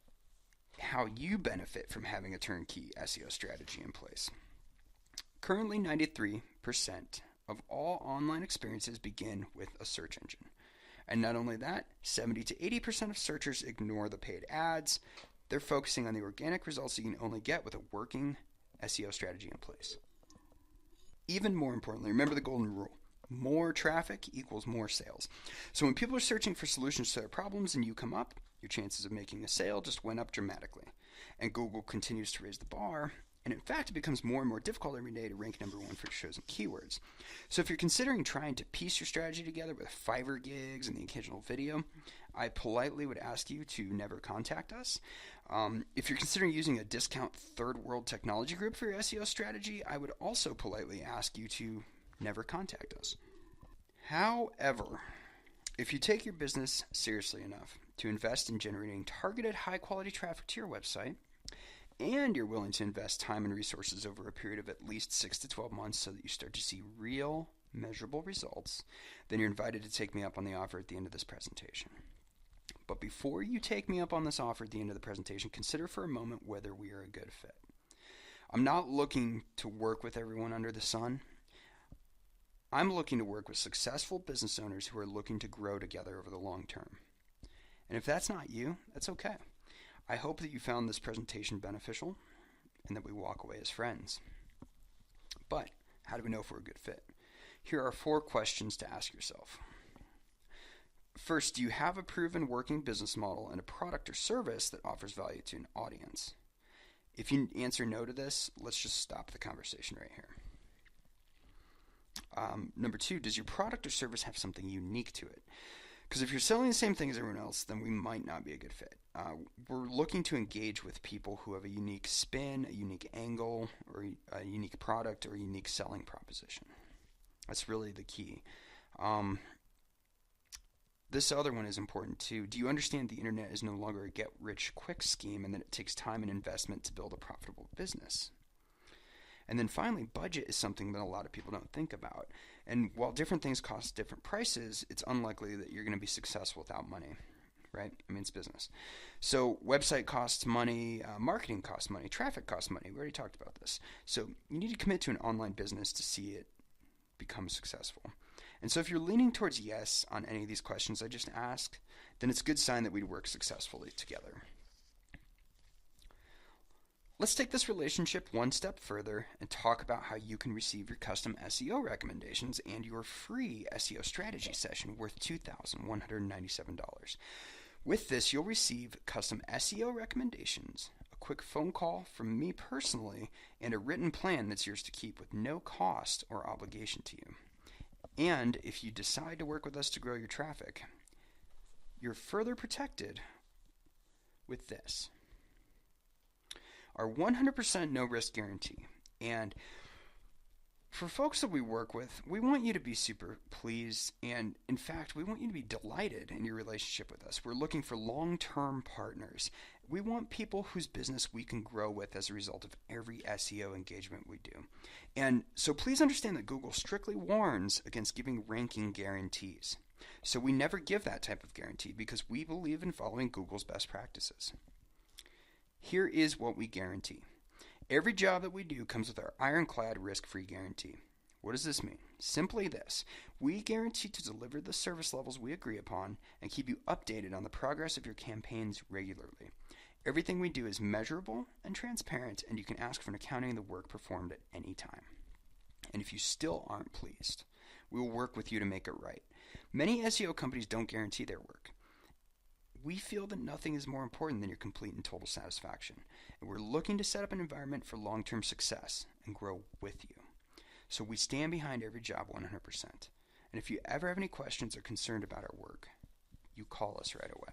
Speaker 1: how you benefit from having a turnkey SEO strategy in place. Currently, 93% of all online experiences begin with a search engine. And not only that, 70 to 80% of searchers ignore the paid ads. They're focusing on the organic results you can only get with a working SEO strategy in place. Even more importantly, remember the golden rule. More traffic equals more sales. So when people are searching for solutions to their problems and you come up, your chances of making a sale just went up dramatically. And Google continues to raise the bar. And in fact, it becomes more and more difficult every day to rank number one for chosen keywords. So if you're considering trying to piece your strategy together with Fiverr gigs and the occasional video, I politely would ask you to never contact us. If you're considering using a discount third world technology group for your SEO strategy, I would also politely ask you to never contact us. However, if you take your business seriously enough to invest in generating targeted high-quality traffic to your website, and you're willing to invest time and resources over a period of at least 6 to 12 months so that you start to see real, measurable results, then you're invited to take me up on the offer at the end of this presentation. But before you take me up on this offer at the end of the presentation, consider for a moment whether we are a good fit. I'm not looking to work with everyone under the sun. I'm looking to work with successful business owners who are looking to grow together over the long term. And if that's not you, that's okay. I hope that you found this presentation beneficial and that we walk away as friends. But how do we know if we're a good fit? Here are 4 questions to ask yourself. First, do you have a proven working business model and a product or service that offers value to an audience? If you answer no to this, let's just stop the conversation right here. Number 2, does your product or service have something unique to it? Because if you're selling the same thing as everyone else, then we might not be a good fit. We're looking to engage with people who have a unique spin, a unique angle, or a unique product, or a unique selling proposition. That's really the key. This other one is important too. Do you understand the internet is no longer a get-rich-quick scheme and that it takes time and investment to build a profitable business? And then finally, budget is something that a lot of people don't think about. And while different things cost different prices, it's unlikely that you're going to be successful without money, right? I mean, it's business. So website costs money, marketing costs money, traffic costs money. We already talked about this. So you need to commit to an online business to see it become successful. And so if you're leaning towards yes on any of these questions I just asked, then it's a good sign that we'd work successfully together. Let's take this relationship one step further and talk about how you can receive your custom SEO recommendations and your free SEO strategy session worth $2,197. With this, you'll receive custom SEO recommendations, a quick phone call from me personally, and a written plan that's yours to keep with no cost or obligation to you. And if you decide to work with us to grow your traffic, you're further protected with this. Our 100% no-risk guarantee. And for folks that we work with, we want you to be super pleased, and in fact, we want you to be delighted in your relationship with us. We're looking for long-term partners. We want people whose business we can grow with as a result of every SEO engagement we do. And so please understand that Google strictly warns against giving ranking guarantees. So we never give that type of guarantee because we believe in following Google's best practices. Here is what we guarantee. Every job that we do comes with our ironclad risk-free guarantee. What does this mean? Simply this. We guarantee to deliver the service levels we agree upon and keep you updated on the progress of your campaigns regularly. Everything we do is measurable and transparent, and you can ask for an accounting of the work performed at any time. And if you still aren't pleased, we will work with you to make it right. Many SEO companies don't guarantee their work. We feel that nothing is more important than your complete and total satisfaction, and we're looking to set up an environment for long-term success and grow with you. So we stand behind every job 100%. And if you ever have any questions or concerned about our work, you call us right away.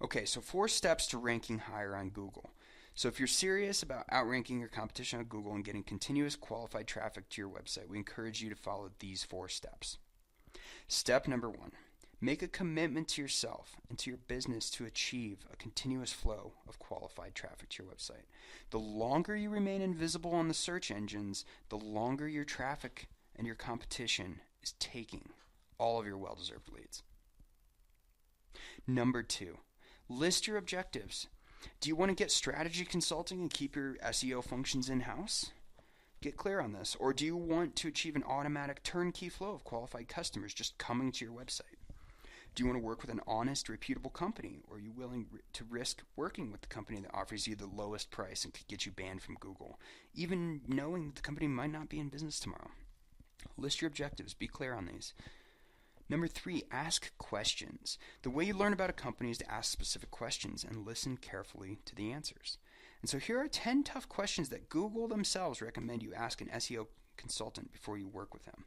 Speaker 1: Okay, so 4 steps to ranking higher on Google. So if you're serious about outranking your competition on Google and getting continuous qualified traffic to your website, we encourage you to follow these 4 steps. Step number 1. Make a commitment to yourself and to your business to achieve a continuous flow of qualified traffic to your website. The longer you remain invisible on the search engines, the longer your traffic and your competition is taking all of your well-deserved leads. Number 2, list your objectives. Do you want to get strategy consulting and keep your SEO functions in-house? Get clear on this. Or do you want to achieve an automatic turnkey flow of qualified customers just coming to your website? Do you want to work with an honest, reputable company, or are you willing to risk working with the company that offers you the lowest price and could get you banned from Google, even knowing that the company might not be in business tomorrow? List your objectives. Be clear on these. Number 3, ask questions. The way you learn about a company is to ask specific questions and listen carefully to the answers. And so here are 10 tough questions that Google themselves recommend you ask an SEO consultant before you work with them.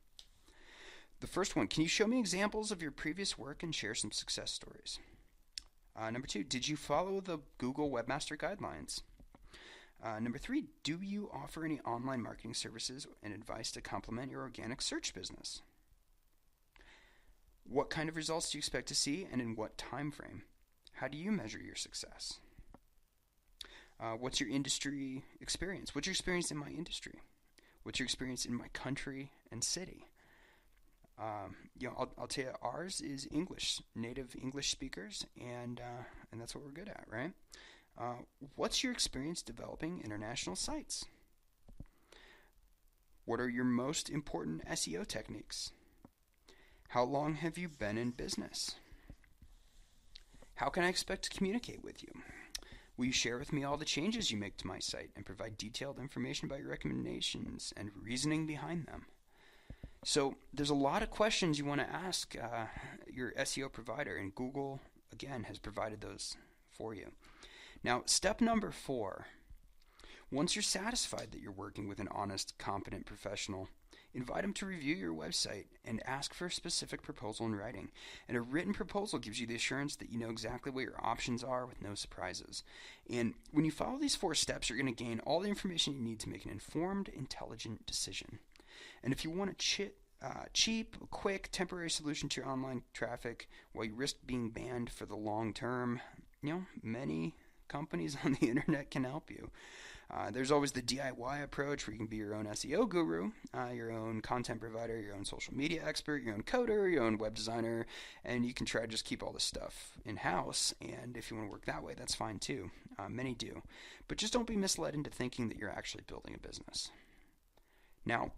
Speaker 1: The first one, can you show me examples of your previous work and share some success stories? Number 2, did you follow the Google Webmaster Guidelines? Number 3, do you offer any online marketing services and advice to complement your organic search business? What kind of results do you expect to see and in what time frame? How do you measure your success? What's your industry experience? What's your experience in my industry? What's your experience in my country and city? I'll tell you, ours is English, native English speakers, and that's what we're good at, right? What's your experience developing international sites? What are your most important SEO techniques? How long have you been in business? How can I expect to communicate with you? Will you share with me all the changes you make to my site and provide detailed information about your recommendations and reasoning behind them? So there's a lot of questions you want to ask your SEO provider, and Google, again, has provided those for you. Now, step number 4, once you're satisfied that you're working with an honest, competent professional, invite them to review your website and ask for a specific proposal in writing. And a written proposal gives you the assurance that you know exactly what your options are with no surprises. And when you follow these 4 steps, you're going to gain all the information you need to make an informed, intelligent decision. And if you want a cheap, quick, temporary solution to your online traffic while you risk being banned for the long term, many companies on the internet can help you. There's always the DIY approach where you can be your own SEO guru, your own content provider, your own social media expert, your own coder, your own web designer, and you can try to just keep all this stuff in-house. And if you want to work that way, that's fine too. Many do. But just don't be misled into thinking that you're actually building a business. Now,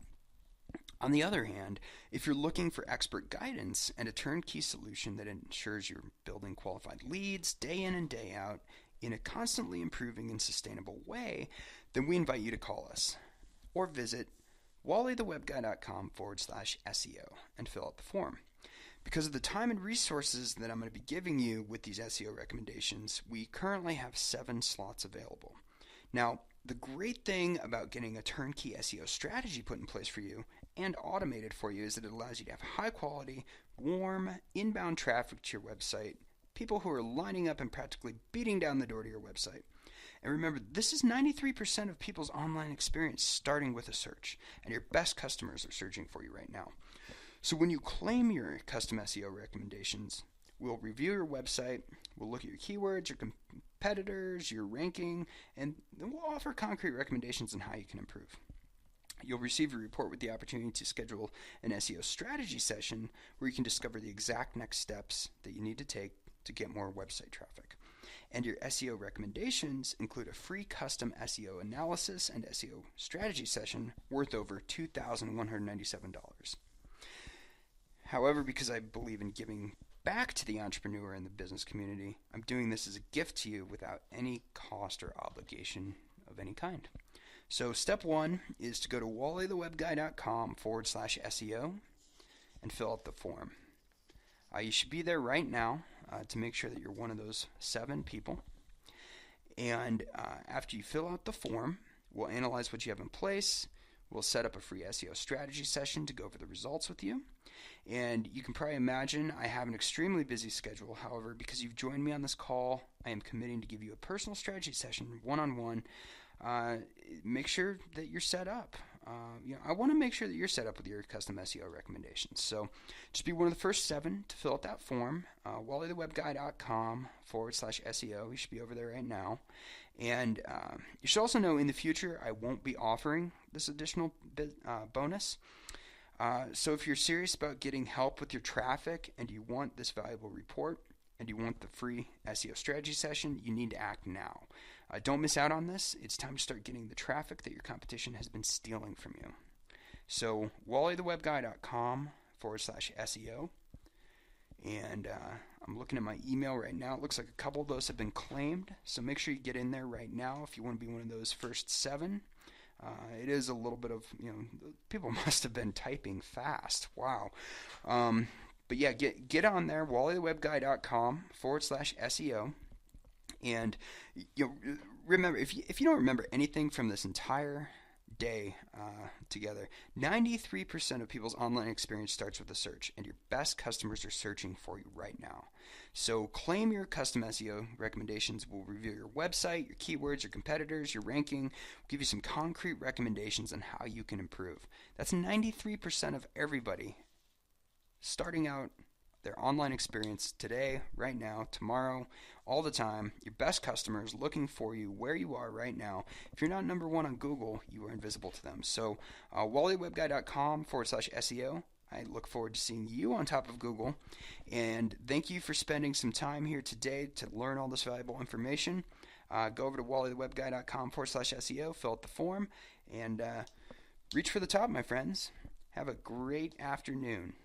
Speaker 1: on the other hand, if you're looking for expert guidance and a turnkey solution that ensures you're building qualified leads day in and day out in a constantly improving and sustainable way, then we invite you to call us or visit wallythewebguy.com/SEO and fill out the form. Because of the time and resources that I'm going to be giving you with these SEO recommendations, we currently have 7 slots available. Now, the great thing about getting a turnkey SEO strategy put in place for you and automated for you is that it allows you to have high quality, warm, inbound traffic to your website, people who are lining up and practically beating down the door to your website. And remember, this is 93% of people's online experience starting with a search, and your best customers are searching for you right now. So when you claim your custom SEO recommendations, we'll review your website, we'll look at your keywords, your competitors, your ranking, and then we'll offer concrete recommendations on how you can improve. You'll receive a report with the opportunity to schedule an SEO strategy session where you can discover the exact next steps that you need to take to get more website traffic. And your SEO recommendations include a free custom SEO analysis and SEO strategy session worth over $2,197. However, because I believe in giving back to the entrepreneur and the business community, I'm doing this as a gift to you without any cost or obligation of any kind. So step 1 is to go to wallythewebguy.com/SEO and fill out the form. You should be there right now to make sure that you're one of those 7 people. And after you fill out the form, we'll analyze what you have in place. We'll set up a free SEO strategy session to go over the results with you. And you can probably imagine I have an extremely busy schedule. However, because you've joined me on this call, I am committing to give you a personal strategy session one-on-one. Make sure that you're set up. I want to make sure that you're set up with your custom SEO recommendations. So just be one of the first 7 to fill out that form. wallythewebguy.com/SEO. You should be over there right now. And you should also know in the future I won't be offering this additional bonus. So if you're serious about getting help with your traffic and you want this valuable report and you want the free SEO strategy session, you need to act now. Don't miss out on this. It's time to start getting the traffic that your competition has been stealing from you. So wallythewebguy.com/SEO. And I'm looking at my email right now. It looks like a couple of those have been claimed. So make sure you get in there right now if you want to be one of those first 7. It is a little bit of, people must have been typing fast. Wow. But yeah, get on there, wallythewebguy.com/SEO. And remember, if you don't remember anything from this entire day together, 93% of people's online experience starts with a search, and your best customers are searching for you right now. So claim your custom SEO recommendations. We'll review your website, your keywords, your competitors, your ranking. We'll give you some concrete recommendations on how you can improve. That's 93% of everybody starting out their online experience today, right now, tomorrow, all the time. Your best customers looking for you where you are right now. If you're not number 1 on Google, you are invisible to them. So wallythewebguy.com/SEO. I look forward to seeing you on top of Google. And thank you for spending some time here today to learn all this valuable information. Go over to wallythewebguy.com/SEO, fill out the form, and reach for the top, my friends. Have a great afternoon.